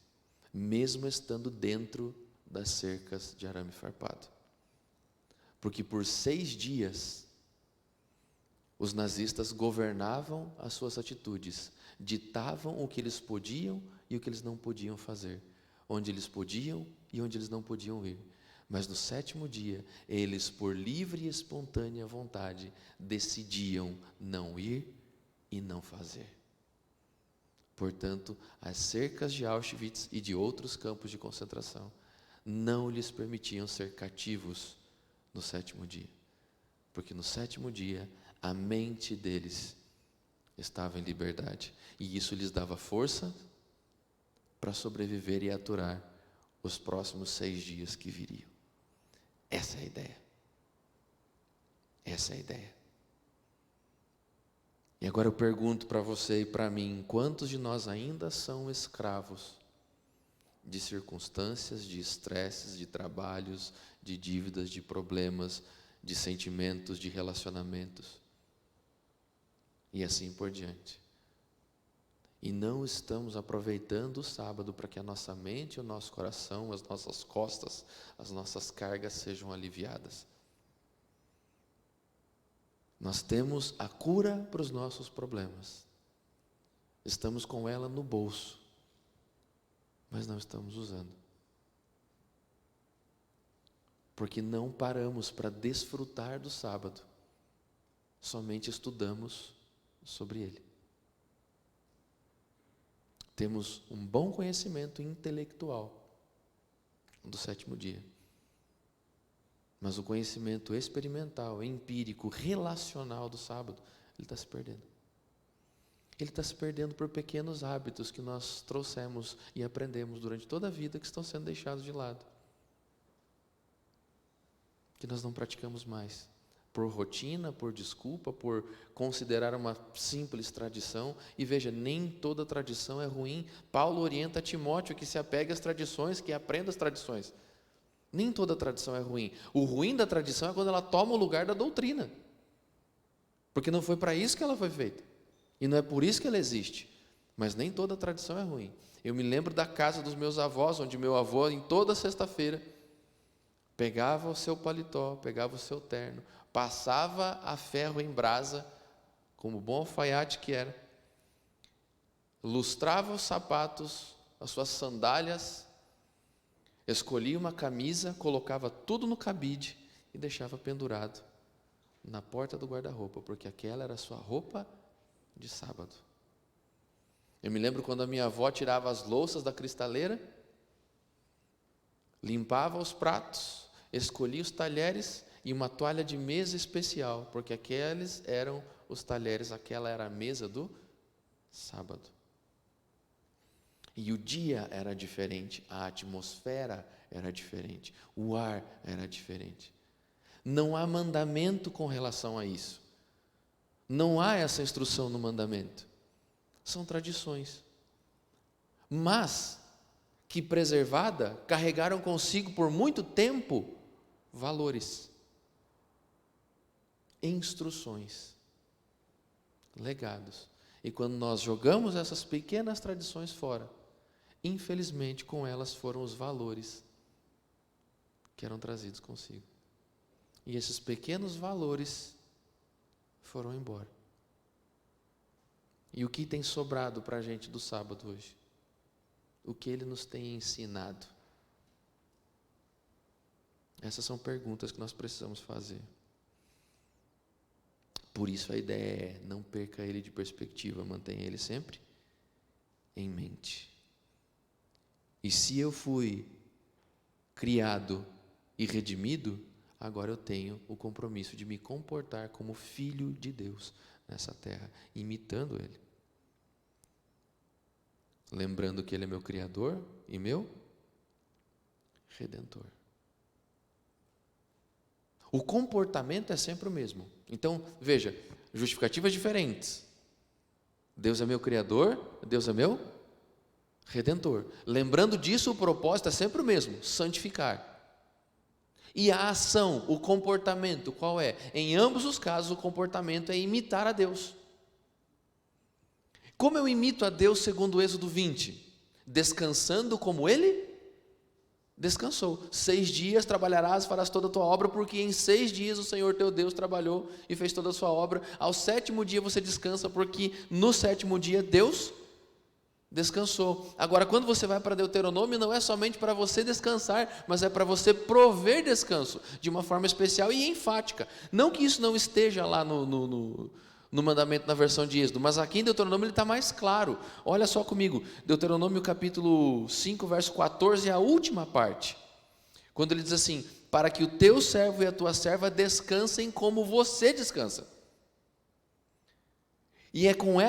mesmo estando dentro das cercas de arame farpado. Porque por 6 dias, os nazistas governavam as suas atitudes, ditavam o que eles podiam e o que eles não podiam fazer, onde eles podiam e onde eles não podiam ir. Mas no 7º dia, eles, por livre e espontânea vontade, decidiam não ir e não fazer. Portanto, as cercas de Auschwitz e de outros campos de concentração não lhes permitiam ser cativos no 7º dia. Porque no 7º dia, a mente deles estava em liberdade. E isso lhes dava força para sobreviver e aturar os próximos 6 dias que viriam. Essa é a ideia. Essa é a ideia. E agora eu pergunto para você e para mim, quantos de nós ainda são escravos de circunstâncias, de estresses, de trabalhos, de dívidas, de problemas, de sentimentos, de relacionamentos, e assim por diante. E não estamos aproveitando o sábado para que a nossa mente, o nosso coração, as nossas costas, as nossas cargas sejam aliviadas. Nós temos a cura para os nossos problemas. Estamos com ela no bolso, mas não estamos usando. Porque não paramos para desfrutar do sábado, somente estudamos sobre ele. Temos um bom conhecimento intelectual do 7º dia, mas o conhecimento experimental, empírico, relacional do sábado, ele está se perdendo. Ele está se perdendo por pequenos hábitos que nós trouxemos e aprendemos durante toda a vida que estão sendo deixados de lado, que nós não praticamos mais, por rotina, por desculpa, por considerar uma simples tradição. E veja, nem toda tradição é ruim. Paulo orienta Timóteo que se apegue às tradições, que aprenda as tradições. Nem toda tradição é ruim. O ruim da tradição é quando ela toma o lugar da doutrina, porque não foi para isso que ela foi feita, e não é por isso que ela existe. Mas nem toda tradição é ruim. Eu me lembro da casa dos meus avós, onde meu avô, em toda sexta-feira, pegava o seu paletó, pegava o seu terno, passava a ferro em brasa, como bom alfaiate que era, lustrava os sapatos, as suas sandálias, escolhia uma camisa, colocava tudo no cabide e deixava pendurado na porta do guarda-roupa, porque aquela era a sua roupa de sábado. Eu me lembro quando a minha avó tirava as louças da cristaleira, limpava os pratos, escolhia os talheres e uma toalha de mesa especial, porque aqueles eram os talheres, aquela era a mesa do sábado. E o dia era diferente, a atmosfera era diferente, o ar era diferente. Não há mandamento com relação a isso. Não há essa instrução no mandamento. São tradições. Mas que preservada, carregaram consigo por muito tempo valores, instruções, legados. E quando nós jogamos essas pequenas tradições fora, infelizmente com elas foram os valores que eram trazidos consigo. E esses pequenos valores foram embora. E o que tem sobrado para a gente do sábado hoje? O que ele nos tem ensinado? Essas são perguntas que nós precisamos fazer. Por isso a ideia é: não perca ele de perspectiva, mantenha ele sempre em mente. E se eu fui criado e redimido, agora eu tenho o compromisso de me comportar como filho de Deus nessa terra, imitando ele. Lembrando que ele é meu Criador e meu Redentor. O comportamento é sempre o mesmo. Então, veja, justificativas diferentes. Deus é meu Criador, Deus é meu Redentor. Lembrando disso, o propósito é sempre o mesmo: santificar. E a ação, o comportamento, qual é? Em ambos os casos, o comportamento é imitar a Deus. Como eu imito a Deus segundo o Êxodo 20? Descansando como Ele descansou. 6 dias trabalharás, farás toda a tua obra, porque em 6 dias o Senhor teu Deus trabalhou e fez toda a sua obra. Ao 7º dia você descansa, porque no 7º dia Deus descansou. Agora, quando você vai para Deuteronômio, não é somente para você descansar, mas é para você prover descanso, de uma forma especial e enfática. Não que isso não esteja lá no mandamento na versão de Êxodo, mas aqui em Deuteronômio ele está mais claro. Olha só comigo, Deuteronômio capítulo 5, verso 14, a última parte, quando ele diz assim: para que o teu servo e a tua serva descansem como você descansa. E é com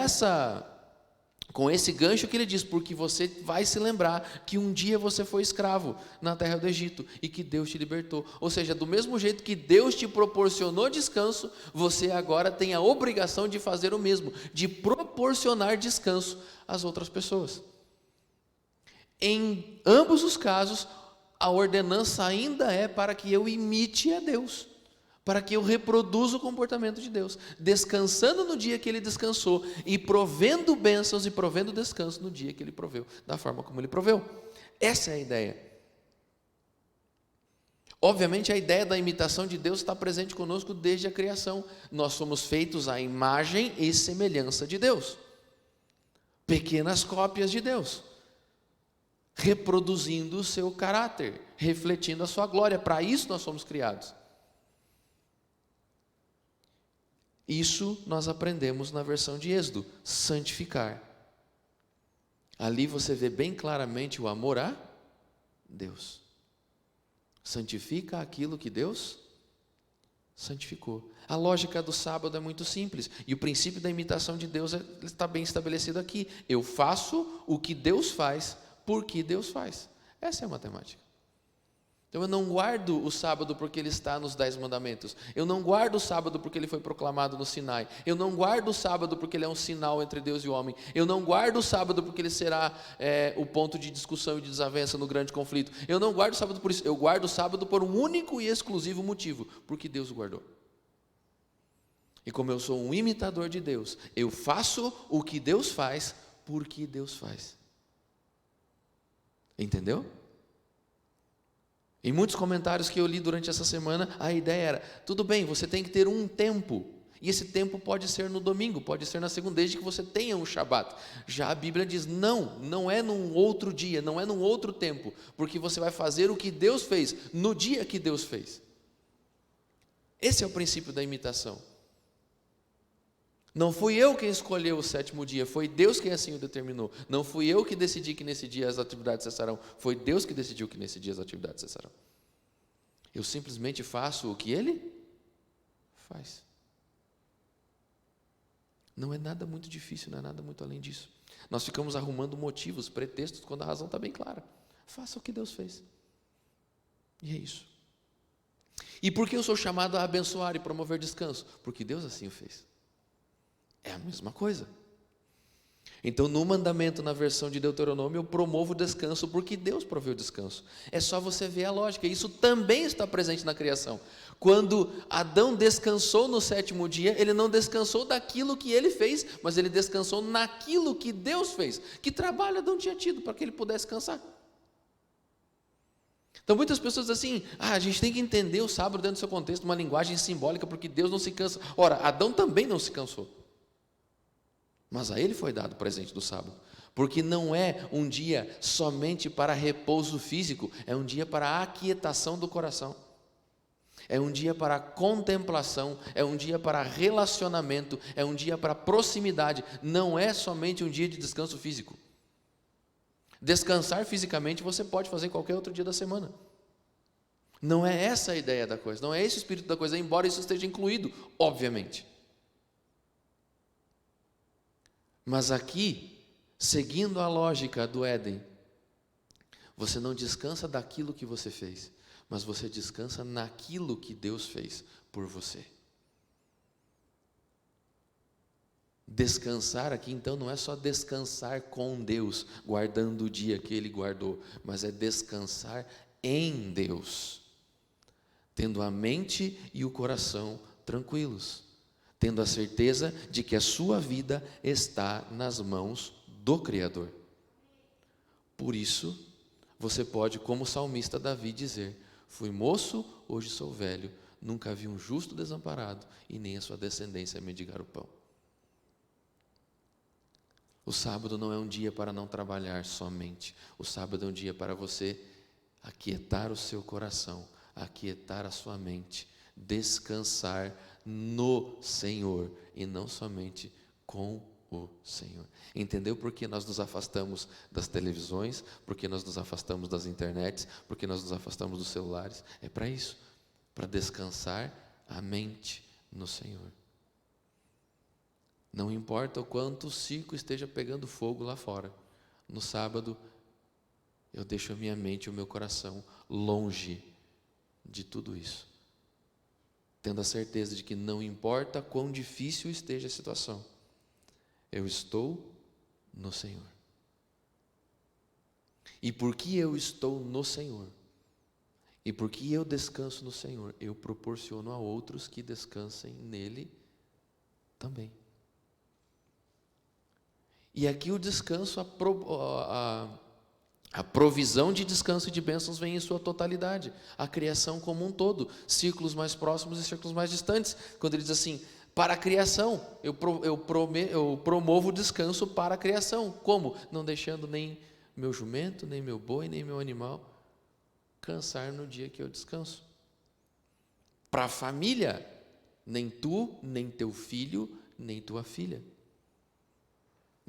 esse gancho que ele diz: porque você vai se lembrar que um dia você foi escravo na terra do Egito e que Deus te libertou. Ou seja, do mesmo jeito que Deus te proporcionou descanso, você agora tem a obrigação de fazer o mesmo, de proporcionar descanso às outras pessoas. Em ambos os casos, a ordenança ainda é para que eu imite a Deus, para que eu reproduza o comportamento de Deus, descansando no dia que Ele descansou e provendo bênçãos e provendo descanso no dia que Ele proveu, da forma como Ele proveu. Essa é a ideia. Obviamente a ideia da imitação de Deus está presente conosco desde a criação. Nós somos feitos à imagem e semelhança de Deus, pequenas cópias de Deus, reproduzindo o seu caráter, refletindo a sua glória. Para isso nós somos criados. Isso nós aprendemos na versão de Êxodo: santificar. Ali você vê bem claramente o amor a Deus. Santifica aquilo que Deus santificou. A lógica do sábado é muito simples, e o princípio da imitação de Deus está bem estabelecido aqui. Eu faço o que Deus faz, porque Deus faz. Essa é a matemática. Então eu não guardo o sábado porque ele está nos 10 mandamentos. Eu não guardo o sábado porque ele foi proclamado no Sinai. Eu não guardo o sábado porque ele é um sinal entre Deus e o homem. Eu não guardo o sábado porque ele será o ponto de discussão e de desavença no grande conflito. Eu não guardo o sábado por isso. Eu guardo o sábado por um único e exclusivo motivo: porque Deus o guardou. E como eu sou um imitador de Deus, eu faço o que Deus faz porque Deus faz. Entendeu? Em muitos comentários que eu li durante essa semana, a ideia era: tudo bem, você tem que ter um tempo, e esse tempo pode ser no domingo, pode ser na segunda, desde que você tenha um Shabat. Já a Bíblia diz: não é num outro dia, não é num outro tempo, porque você vai fazer o que Deus fez, no dia que Deus fez. Esse é o princípio da imitação. Não fui eu quem escolheu o 7º dia, foi Deus quem assim o determinou. Não fui eu que decidi que nesse dia as atividades cessarão, foi Deus que decidiu que nesse dia as atividades cessarão. Eu simplesmente faço o que Ele faz. Não é nada muito difícil, não é nada muito além disso. Nós ficamos arrumando motivos, pretextos, quando a razão está bem clara. Faça o que Deus fez. E é isso. E por que eu sou chamado a abençoar e promover descanso? Porque Deus assim o fez. É a mesma coisa. Então, no mandamento, na versão de Deuteronômio, eu promovo o descanso porque Deus proveu o descanso. É só você ver a lógica. Isso também está presente na criação. Quando Adão descansou no 7º dia, ele não descansou daquilo que ele fez, mas ele descansou naquilo que Deus fez. Que trabalho Adão tinha tido para que ele pudesse descansar? Então muitas pessoas dizem assim, a gente tem que entender o sábado dentro do seu contexto, uma linguagem simbólica, porque Deus não se cansa. Ora, Adão também não se cansou. Mas a ele foi dado o presente do sábado. Porque não é um dia somente para repouso físico, é um dia para a aquietação do coração. É um dia para contemplação, é um dia para relacionamento, é um dia para proximidade. Não é somente um dia de descanso físico. Descansar fisicamente você pode fazer qualquer outro dia da semana. Não é essa a ideia da coisa, não é esse o espírito da coisa, embora isso esteja incluído, obviamente. Mas aqui, seguindo a lógica do Éden, você não descansa daquilo que você fez, mas você descansa naquilo que Deus fez por você. Descansar aqui, então, não é só descansar com Deus, guardando o dia que Ele guardou, mas é descansar em Deus, tendo a mente e o coração tranquilos, tendo a certeza de que a sua vida está nas mãos do Criador. Por isso, você pode, como o salmista Davi, dizer: fui moço, hoje sou velho, nunca vi um justo desamparado, e nem a sua descendência mendigar o pão. O sábado não é um dia para não trabalhar somente. O sábado é um dia para você aquietar o seu coração, aquietar a sua mente, descansar no Senhor e não somente com o Senhor. Entendeu por que nós nos afastamos das televisões? Por que nós nos afastamos das internets? Por que nós nos afastamos dos celulares? É para isso, para descansar a mente no Senhor. Não importa o quanto o circo esteja pegando fogo lá fora. No sábado, eu deixo a minha mente e o meu coração longe de tudo isso, tendo a certeza de que não importa quão difícil esteja a situação, eu estou no Senhor. E porque eu estou no Senhor, e porque eu descanso no Senhor, eu proporciono a outros que descansem nele também. E aqui o descanso, a provisão de descanso e de bênçãos vem em sua totalidade. A criação como um todo, círculos mais próximos e círculos mais distantes. Quando ele diz assim, para a criação, eu promovo o descanso para a criação. Como? Não deixando nem meu jumento, nem meu boi, nem meu animal cansar no dia que eu descanso. Para a família, nem tu, nem teu filho, nem tua filha.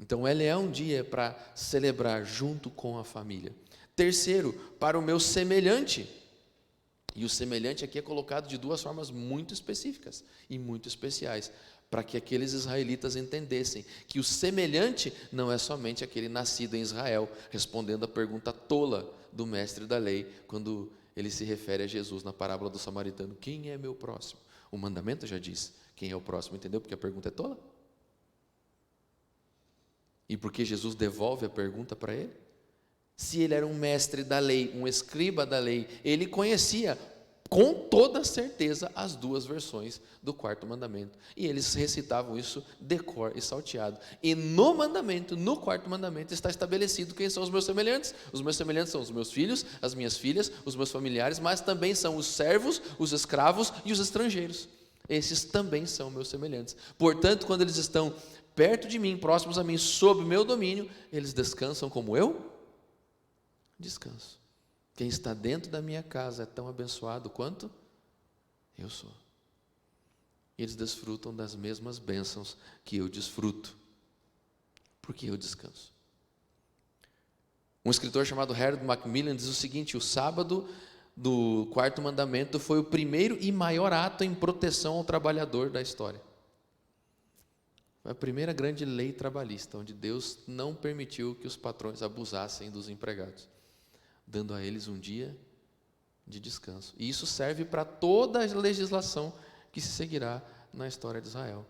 Então, ele é um dia para celebrar junto com a família. Terceiro, para o meu semelhante. E o semelhante aqui é colocado de duas formas muito específicas e muito especiais, para que aqueles israelitas entendessem que o semelhante não é somente aquele nascido em Israel, respondendo a pergunta tola do mestre da lei, quando ele se refere a Jesus na parábola do samaritano: quem é meu próximo? O mandamento já diz quem é o próximo, entendeu? Porque a pergunta é tola. E porque Jesus devolve a pergunta para ele? Se ele era um mestre da lei, um escriba da lei, ele conhecia com toda certeza as duas versões do quarto mandamento. E eles recitavam isso de cor e salteado. E no mandamento, no quarto mandamento, está estabelecido quem são os meus semelhantes. Os meus semelhantes são os meus filhos, as minhas filhas, os meus familiares, mas também são os servos, os escravos e os estrangeiros. Esses também são meus semelhantes. Portanto, quando eles estão perto de mim, próximos a mim, sob meu domínio, eles descansam como eu descanso. Quem está dentro da minha casa é tão abençoado quanto eu sou. Eles desfrutam das mesmas bênçãos que eu desfruto, porque eu descanso. Um escritor chamado Harold Macmillan diz o seguinte: o sábado do quarto mandamento foi o primeiro e maior ato em proteção ao trabalhador da história. Foi a primeira grande lei trabalhista, onde Deus não permitiu que os patrões abusassem dos empregados, dando a eles um dia de descanso. E isso serve para toda a legislação que se seguirá na história de Israel.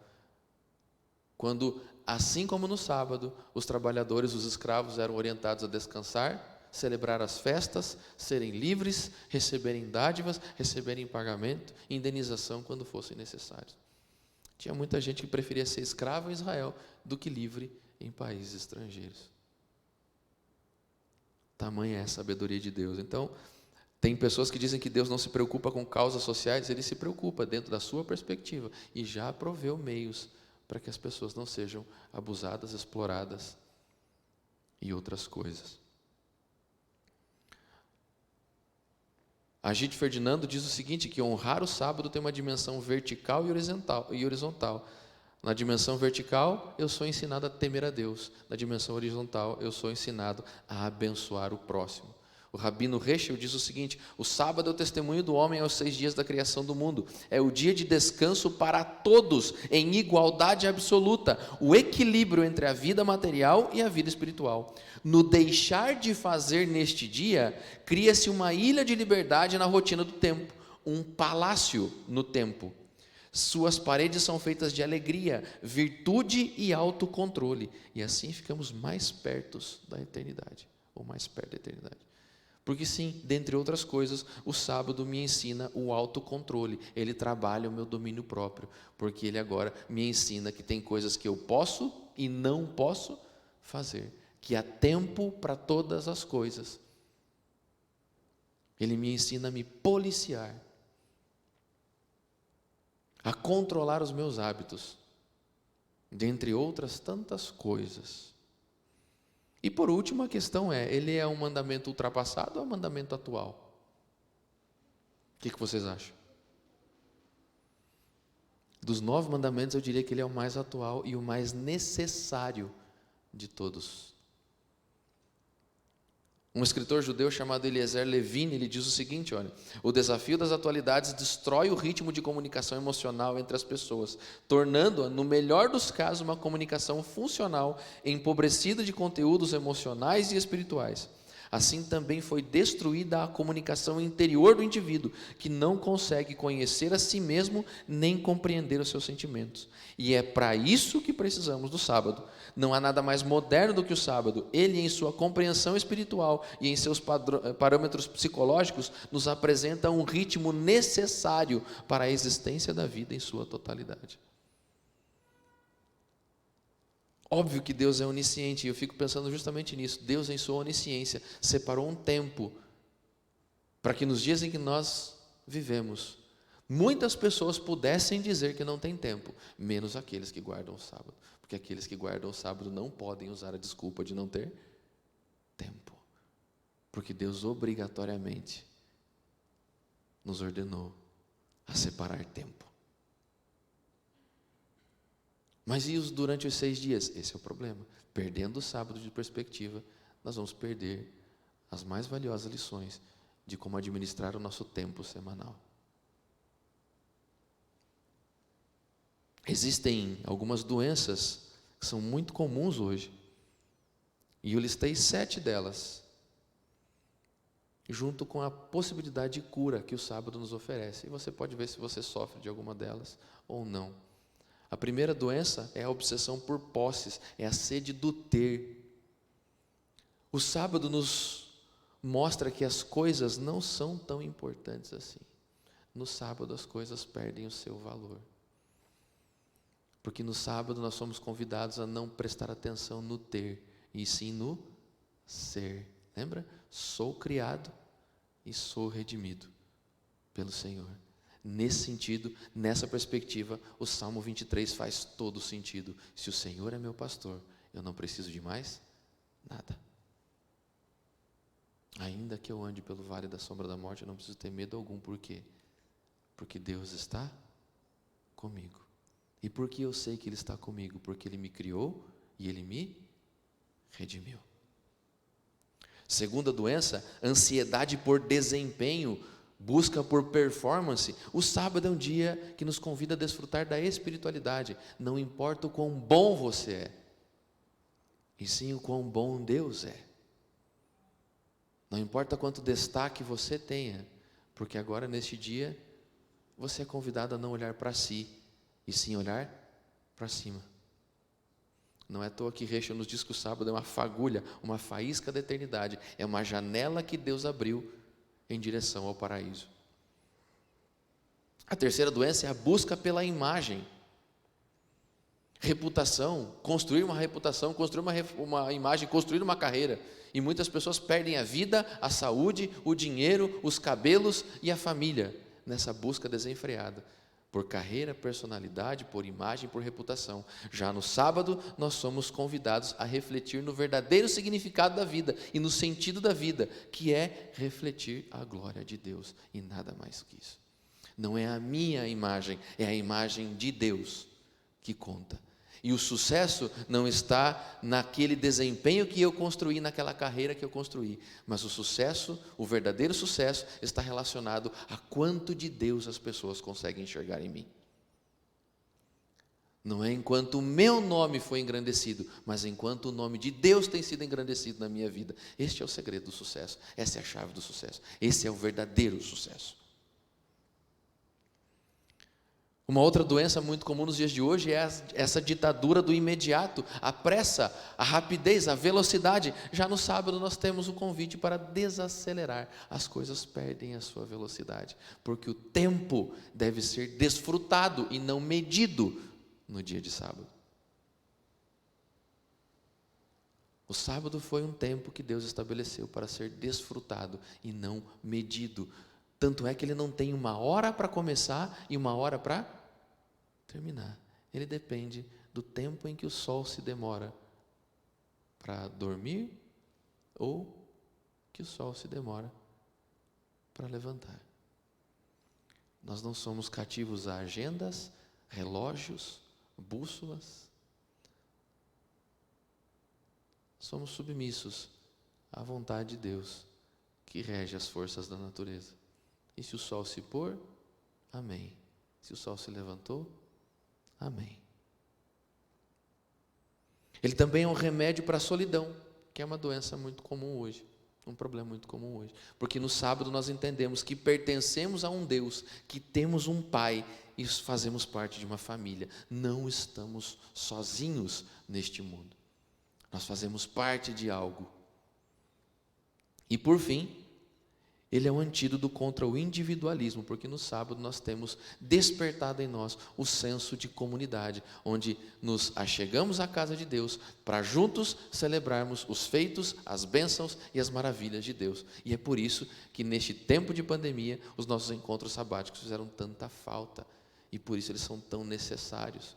Quando, assim como no sábado, os trabalhadores, os escravos eram orientados a descansar, celebrar as festas, serem livres, receberem dádivas, receberem pagamento, indenização quando fossem necessários. Tinha muita gente que preferia ser escravo em Israel do que livre em países estrangeiros. Tamanha é a sabedoria de Deus. Então, Tem pessoas que dizem que Deus não se preocupa com causas sociais. Ele se preocupa dentro da sua perspectiva e já proveu meios para que as pessoas não sejam abusadas, exploradas e outras coisas. Agide Ferdinando diz o seguinte, que honrar o sábado tem uma dimensão vertical e horizontal. Na dimensão vertical, eu sou ensinado a temer a Deus. Na dimensão horizontal, eu sou ensinado a abençoar o próximo. O Rabino Heschel diz o seguinte: o sábado é o testemunho do homem aos 6 dias da criação do mundo. É o dia de descanso para todos, em igualdade absoluta. O equilíbrio entre a vida material e a vida espiritual. No deixar de fazer neste dia, cria-se uma ilha de liberdade na rotina do tempo. Um palácio no tempo. Suas paredes são feitas de alegria, virtude e autocontrole. E assim ficamos mais perto da eternidade. Ou mais perto da eternidade. Porque sim, dentre outras coisas, o sábado me ensina o autocontrole. Ele trabalha o meu domínio próprio. Porque ele agora me ensina que tem coisas que eu posso e não posso fazer. Que há tempo para todas as coisas. Ele me ensina a me policiar. A controlar os meus hábitos. Dentre outras tantas coisas. E por último, a questão é, ele é um mandamento ultrapassado ou é um mandamento atual? O que vocês acham? Dos 9 mandamentos, eu diria que ele é o mais atual e o mais necessário de todos. Um escritor judeu chamado Eliezer Levine, ele diz o seguinte, olha: o desafio das atualidades destrói o ritmo de comunicação emocional entre as pessoas, tornando-a, no melhor dos casos, uma comunicação funcional, empobrecida de conteúdos emocionais e espirituais. Assim também foi destruída a comunicação interior do indivíduo, que não consegue conhecer a si mesmo nem compreender os seus sentimentos. E é para isso que precisamos do sábado. Não há nada mais moderno do que o sábado. Ele, em sua compreensão espiritual e em seus parâmetros psicológicos, nos apresenta um ritmo necessário para a existência da vida em sua totalidade. Óbvio que Deus é onisciente, e eu fico pensando justamente nisso. Deus, em sua onisciência, separou um tempo para que nos dias em que nós vivemos, muitas pessoas pudessem dizer que não tem tempo, menos aqueles que guardam o sábado. Porque aqueles que guardam o sábado não podem usar a desculpa de não ter tempo. Porque Deus obrigatoriamente nos ordenou a separar tempo. Mas e durante os 6 dias? Esse é o problema. Perdendo o sábado de perspectiva, nós vamos perder as mais valiosas lições de como administrar o nosso tempo semanal. Existem algumas doenças que são muito comuns hoje. E eu listei 7 delas, junto com a possibilidade de cura que o sábado nos oferece. E você pode ver se você sofre de alguma delas ou não. A primeira doença é a obsessão por posses, é a sede do ter. O sábado nos mostra que as coisas não são tão importantes assim. No sábado as coisas perdem o seu valor. Porque no sábado nós somos convidados a não prestar atenção no ter, e sim no ser. Lembra? Sou criado e sou redimido pelo Senhor. Nesse sentido, nessa perspectiva, o Salmo 23 faz todo sentido. Se o Senhor é meu pastor, eu não preciso de mais nada. Ainda que eu ande pelo vale da sombra da morte, eu não preciso ter medo algum. Por quê? Porque Deus está comigo. E por que eu sei que Ele está comigo? Porque Ele me criou e Ele me redimiu. Segunda doença, ansiedade por desempenho, busca por performance. O sábado é um dia que nos convida a desfrutar da espiritualidade. Não importa o quão bom você é, e sim o quão bom Deus é. Não importa quanto destaque você tenha, porque agora neste dia você é convidado a não olhar para si, e sim olhar para cima. Não é à toa que Heschel nos diz que o sábado é uma fagulha, uma faísca da eternidade, é uma janela que Deus abriu em direção ao paraíso. A terceira doença é a busca pela imagem. Reputação, construir uma reputação, construir uma imagem, construir uma carreira. E muitas pessoas perdem a vida, a saúde, o dinheiro, os cabelos e a família nessa busca desenfreada por carreira, personalidade, por imagem, por reputação. Já no sábado, nós somos convidados a refletir no verdadeiro significado da vida e no sentido da vida, que é refletir a glória de Deus e nada mais que isso. Não é a minha imagem, é a imagem de Deus que conta. E o sucesso não está naquele desempenho que eu construí, naquela carreira que eu construí, mas o sucesso, o verdadeiro sucesso, está relacionado a quanto de Deus as pessoas conseguem enxergar em mim. Não é enquanto o meu nome foi engrandecido, mas enquanto o nome de Deus tem sido engrandecido na minha vida. Este é o segredo do sucesso, essa é a chave do sucesso, esse é o verdadeiro sucesso. Uma outra doença muito comum nos dias de hoje é essa ditadura do imediato, a pressa, a rapidez, a velocidade. Já no sábado nós temos um convite para desacelerar. As coisas perdem a sua velocidade, porque o tempo deve ser desfrutado e não medido no dia de sábado. O sábado foi um tempo que Deus estabeleceu para ser desfrutado e não medido. Tanto é que ele não tem uma hora para começar e uma hora para terminar. Ele depende do tempo em que o sol se demora para dormir ou que o sol se demora para levantar. Nós não somos cativos a agendas, relógios, bússolas. Somos submissos à vontade de Deus, que rege as forças da natureza. E se o sol se pôr, amém. Se o sol se levantou, amém. Ele também é um remédio para a solidão, que é uma doença muito comum hoje, um problema muito comum hoje. Porque no sábado nós entendemos que pertencemos a um Deus, que temos um Pai e fazemos parte de uma família. Não estamos sozinhos neste mundo. Nós fazemos parte de algo. E por fim, ele é um antídoto contra o individualismo, porque no sábado nós temos despertado em nós o senso de comunidade, onde nos achegamos à casa de Deus para juntos celebrarmos os feitos, as bênçãos e as maravilhas de Deus. E é por isso que neste tempo de pandemia os nossos encontros sabáticos fizeram tanta falta e por isso eles são tão necessários.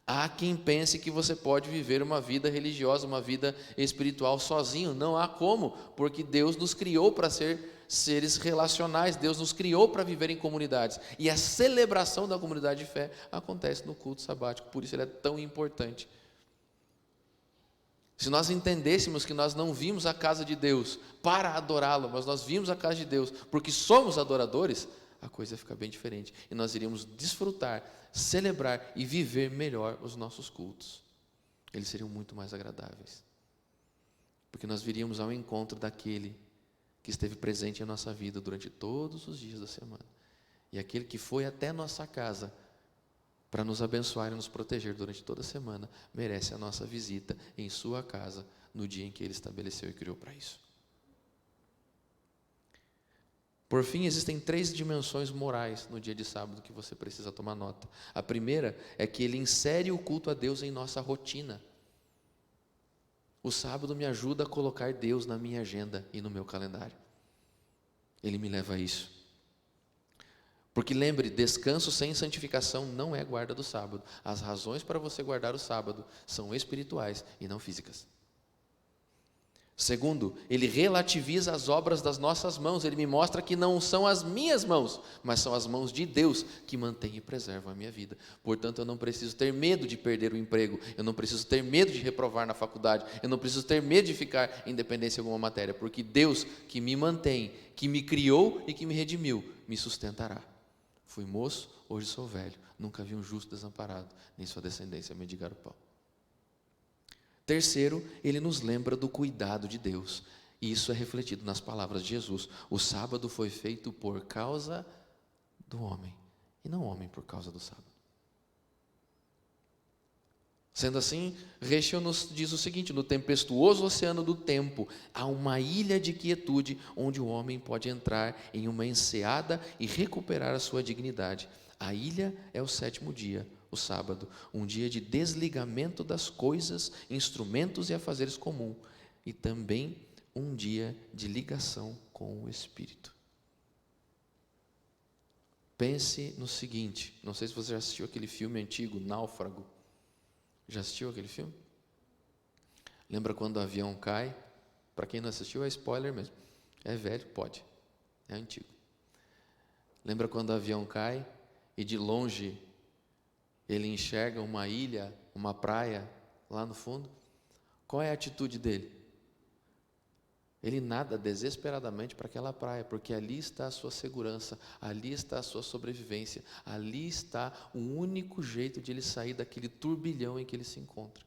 Há quem pense que você pode viver uma vida religiosa, uma vida espiritual sozinho. Não há como, porque Deus nos criou para ser seres relacionais, Deus nos criou para viver em comunidades, e a celebração da comunidade de fé acontece no culto sabático, por isso ele é tão importante. Se nós entendêssemos que nós não vimos a casa de Deus para adorá-lo, mas nós vimos a casa de Deus porque somos adoradores, a coisa fica bem diferente, e nós iríamos desfrutar, celebrar e viver melhor os nossos cultos. Eles seriam muito mais agradáveis, porque nós viríamos ao encontro daquele que esteve presente em nossa vida durante todos os dias da semana, e aquele que foi até nossa casa para nos abençoar e nos proteger durante toda a semana, merece a nossa visita em sua casa, no dia em que Ele estabeleceu e criou para isso. Por fim, existem 3 dimensões morais no dia de sábado que você precisa tomar nota. A primeira é que ele insere o culto a Deus em nossa rotina. O sábado me ajuda a colocar Deus na minha agenda e no meu calendário. Ele me leva a isso. Porque lembre, descanso sem santificação não é guarda do sábado. As razões para você guardar o sábado são espirituais e não físicas. Segundo, ele relativiza as obras das nossas mãos. Ele me mostra que não são as minhas mãos, mas são as mãos de Deus que mantêm e preservam a minha vida. Portanto, eu não preciso ter medo de perder o emprego, eu não preciso ter medo de reprovar na faculdade, eu não preciso ter medo de ficar em dependência de alguma matéria, porque Deus que me mantém, que me criou e que me redimiu, me sustentará. Fui moço, hoje sou velho, nunca vi um justo desamparado, nem sua descendência mendigar o pão. Terceiro, ele nos lembra do cuidado de Deus. E isso é refletido nas palavras de Jesus. O sábado foi feito por causa do homem, e não o homem por causa do sábado. Sendo assim, Heschel nos diz o seguinte: no tempestuoso oceano do tempo, há uma ilha de quietude, onde o homem pode entrar em uma enseada e recuperar a sua dignidade. A ilha é o 7º dia, o sábado, um dia de desligamento das coisas, instrumentos e afazeres comuns, e também um dia de ligação com o Espírito. Pense no seguinte, não sei se você já assistiu aquele filme antigo, Náufrago. Já assistiu aquele filme? Lembra quando o avião cai? Para quem não assistiu, é spoiler mesmo. É velho, pode. É antigo. Lembra quando o avião cai e de longe ele enxerga uma ilha, uma praia lá no fundo? Qual é a atitude dele? Ele nada desesperadamente para aquela praia, porque ali está a sua segurança, ali está a sua sobrevivência, ali está o único jeito de ele sair daquele turbilhão em que ele se encontra.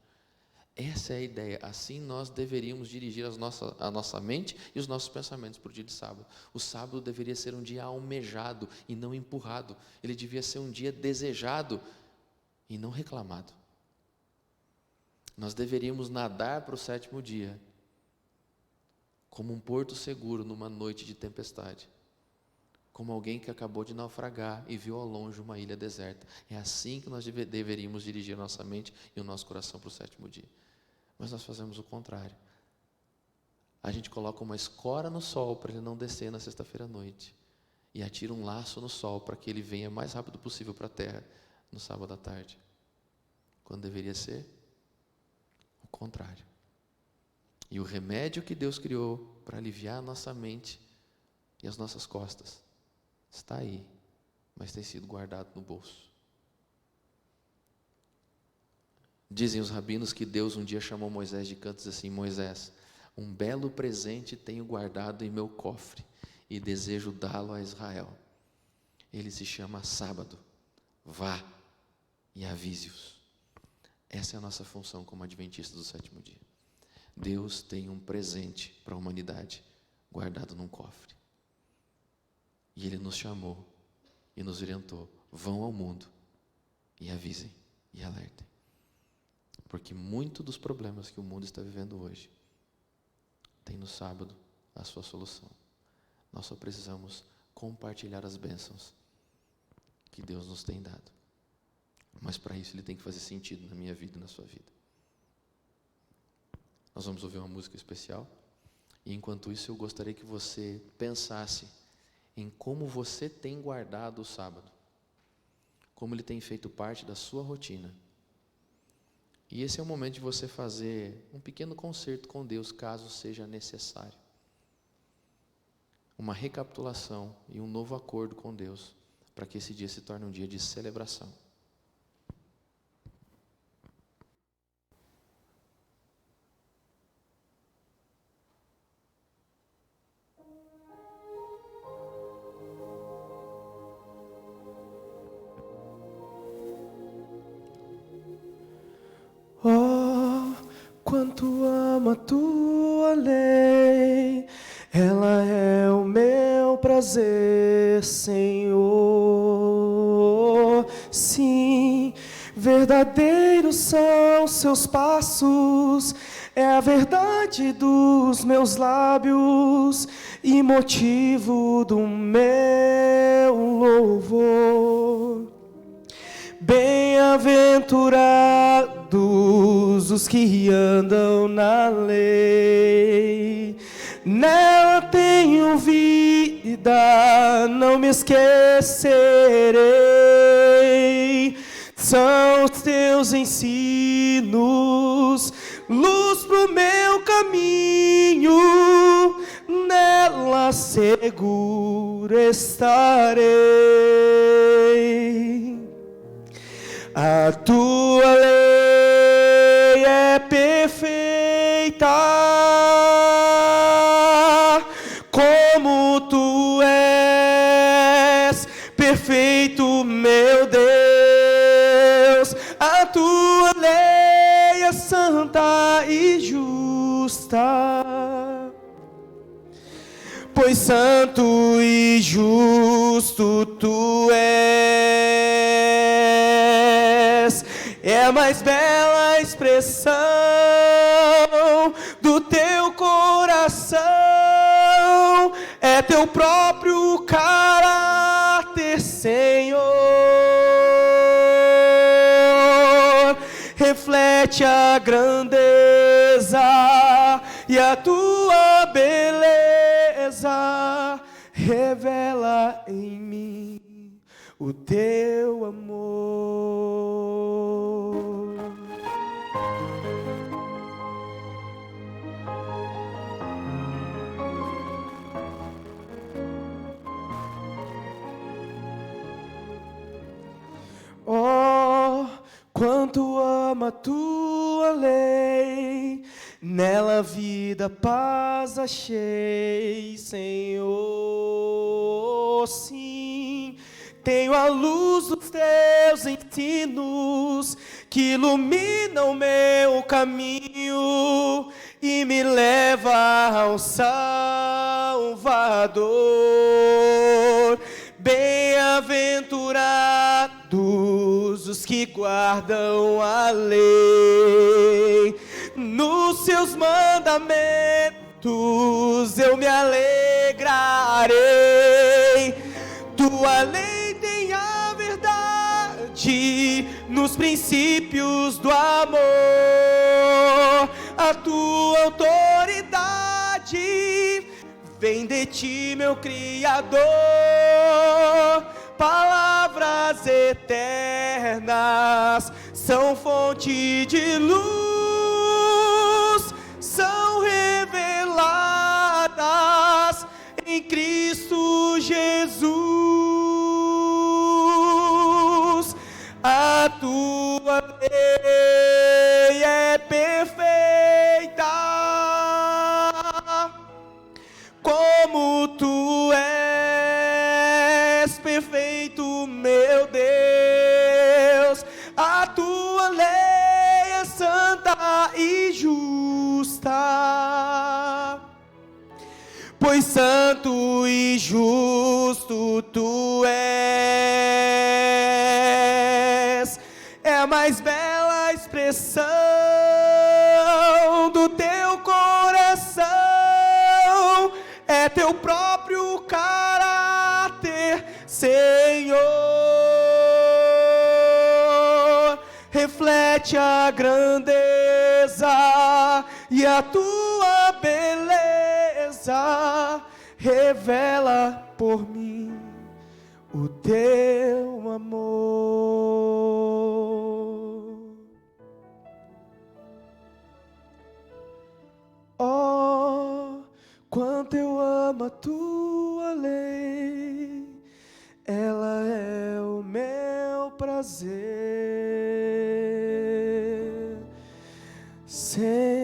Essa é a ideia, assim nós deveríamos dirigir a nossa mente e os nossos pensamentos para o dia de sábado. O sábado deveria ser um dia almejado e não empurrado, ele devia ser um dia desejado e não reclamado. Nós deveríamos nadar para o sétimo dia, como um porto seguro numa noite de tempestade, como alguém que acabou de naufragar e viu ao longe uma ilha deserta. É assim que nós deveríamos dirigir a nossa mente e o nosso coração para o sétimo dia. Mas nós fazemos o contrário. A gente coloca uma escora no sol para ele não descer na sexta-feira à noite, e atira um laço no sol para que ele venha o mais rápido possível para a terra no sábado à tarde, quando deveria ser o contrário. E o remédio que Deus criou para aliviar a nossa mente e as nossas costas está aí, mas tem sido guardado no bolso. Dizem os rabinos que Deus um dia chamou Moisés de canto e disse assim: Moisés, um belo presente tenho guardado em meu cofre e desejo dá-lo a Israel. Ele se chama sábado. Vá e avise-os. Essa é a nossa função como adventistas do sétimo dia. Deus tem um presente para a humanidade guardado num cofre. E Ele nos chamou e nos orientou: vão ao mundo e avisem e alertem. Porque muito dos problemas que o mundo está vivendo hoje tem no sábado a sua solução. Nós só precisamos compartilhar as bênçãos que Deus nos tem dado. Mas para isso Ele tem que fazer sentido na minha vida e na sua vida. Nós vamos ouvir uma música especial, e enquanto isso eu gostaria que você pensasse em como você tem guardado o sábado, como ele tem feito parte da sua rotina. E esse é o momento de você fazer um pequeno concerto com Deus, caso seja necessário. Uma recapitulação e um novo acordo com Deus, para que esse dia se torne um dia de celebração. Oh, quanto amo a tua lei, ela é o meu prazer, Senhor. Sim, verdadeiros são seus passos, é a verdade dos meus lábios e motivo do meu louvor. Bem-aventurados os que andam na lei, nela tenho vida, não me esquecerei. São os teus ensinos, luz pro meu caminho, nela seguro estarei. A tua lei é perfeita, como tu és perfeito, meu Deus. A tua lei é santa e justa, pois santo e justo tu és. É a mais bela expressão do teu coração, é teu próprio caráter, Senhor. Reflete a grandeza e a tua beleza, revela em mim o teu amor. Oh, quanto amo a tua lei, nela vida, paz achei, Senhor. Sim, tenho a luz dos teus ensinos que iluminam meu caminho e me leva ao Salvador. Bem-aventurados os que guardam a lei, nos seus mandamentos eu me alegrarei. Tua lei tem a verdade nos princípios do amor, a tua autoridade vem de ti, meu Criador. Palavras eternas são fonte de luz, são reveladas em Cristo Jesus. A tua lei é perfeita, como tu és perfeito, meu Deus. A tua lei é santa e justa, pois santo e justo tu és. É a mais bela expressão do teu coração, é teu próprio caráter, Senhor. Reflete a grandeza e a tua beleza, revela por mim o teu amor. Oh, quanto eu amo a tua lei, ela é o meu prazer, Senhor.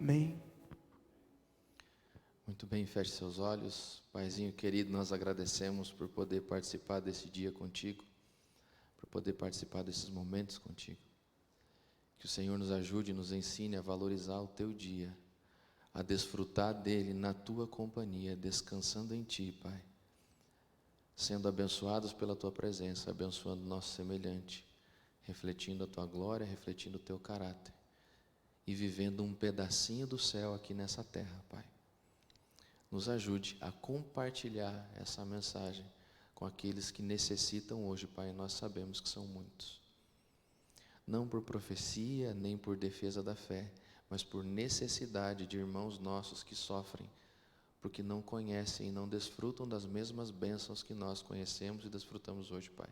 Amém. Muito bem, feche seus olhos. Paizinho querido, nós agradecemos por poder participar desse dia contigo, por poder participar desses momentos contigo. Que o Senhor nos ajude e nos ensine a valorizar o teu dia, a desfrutar dele na tua companhia, descansando em ti, Pai. Sendo abençoados pela tua presença, abençoando o nosso semelhante, refletindo a tua glória, refletindo o teu caráter e vivendo um pedacinho do céu aqui nessa terra, Pai. Nos ajude a compartilhar essa mensagem com aqueles que necessitam hoje, Pai. Nós sabemos que são muitos. Não por profecia, nem por defesa da fé, mas por necessidade de irmãos nossos que sofrem, porque não conhecem e não desfrutam das mesmas bênçãos que nós conhecemos e desfrutamos hoje, Pai.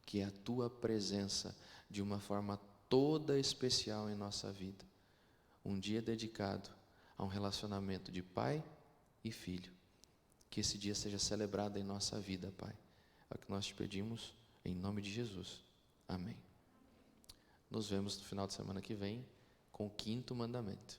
Que é a tua presença de uma forma toda especial em nossa vida. Um dia dedicado a um relacionamento de pai e filho. Que esse dia seja celebrado em nossa vida, Pai. É o que nós te pedimos, em nome de Jesus. Amém. Nos vemos no final de semana que vem com o 5º mandamento.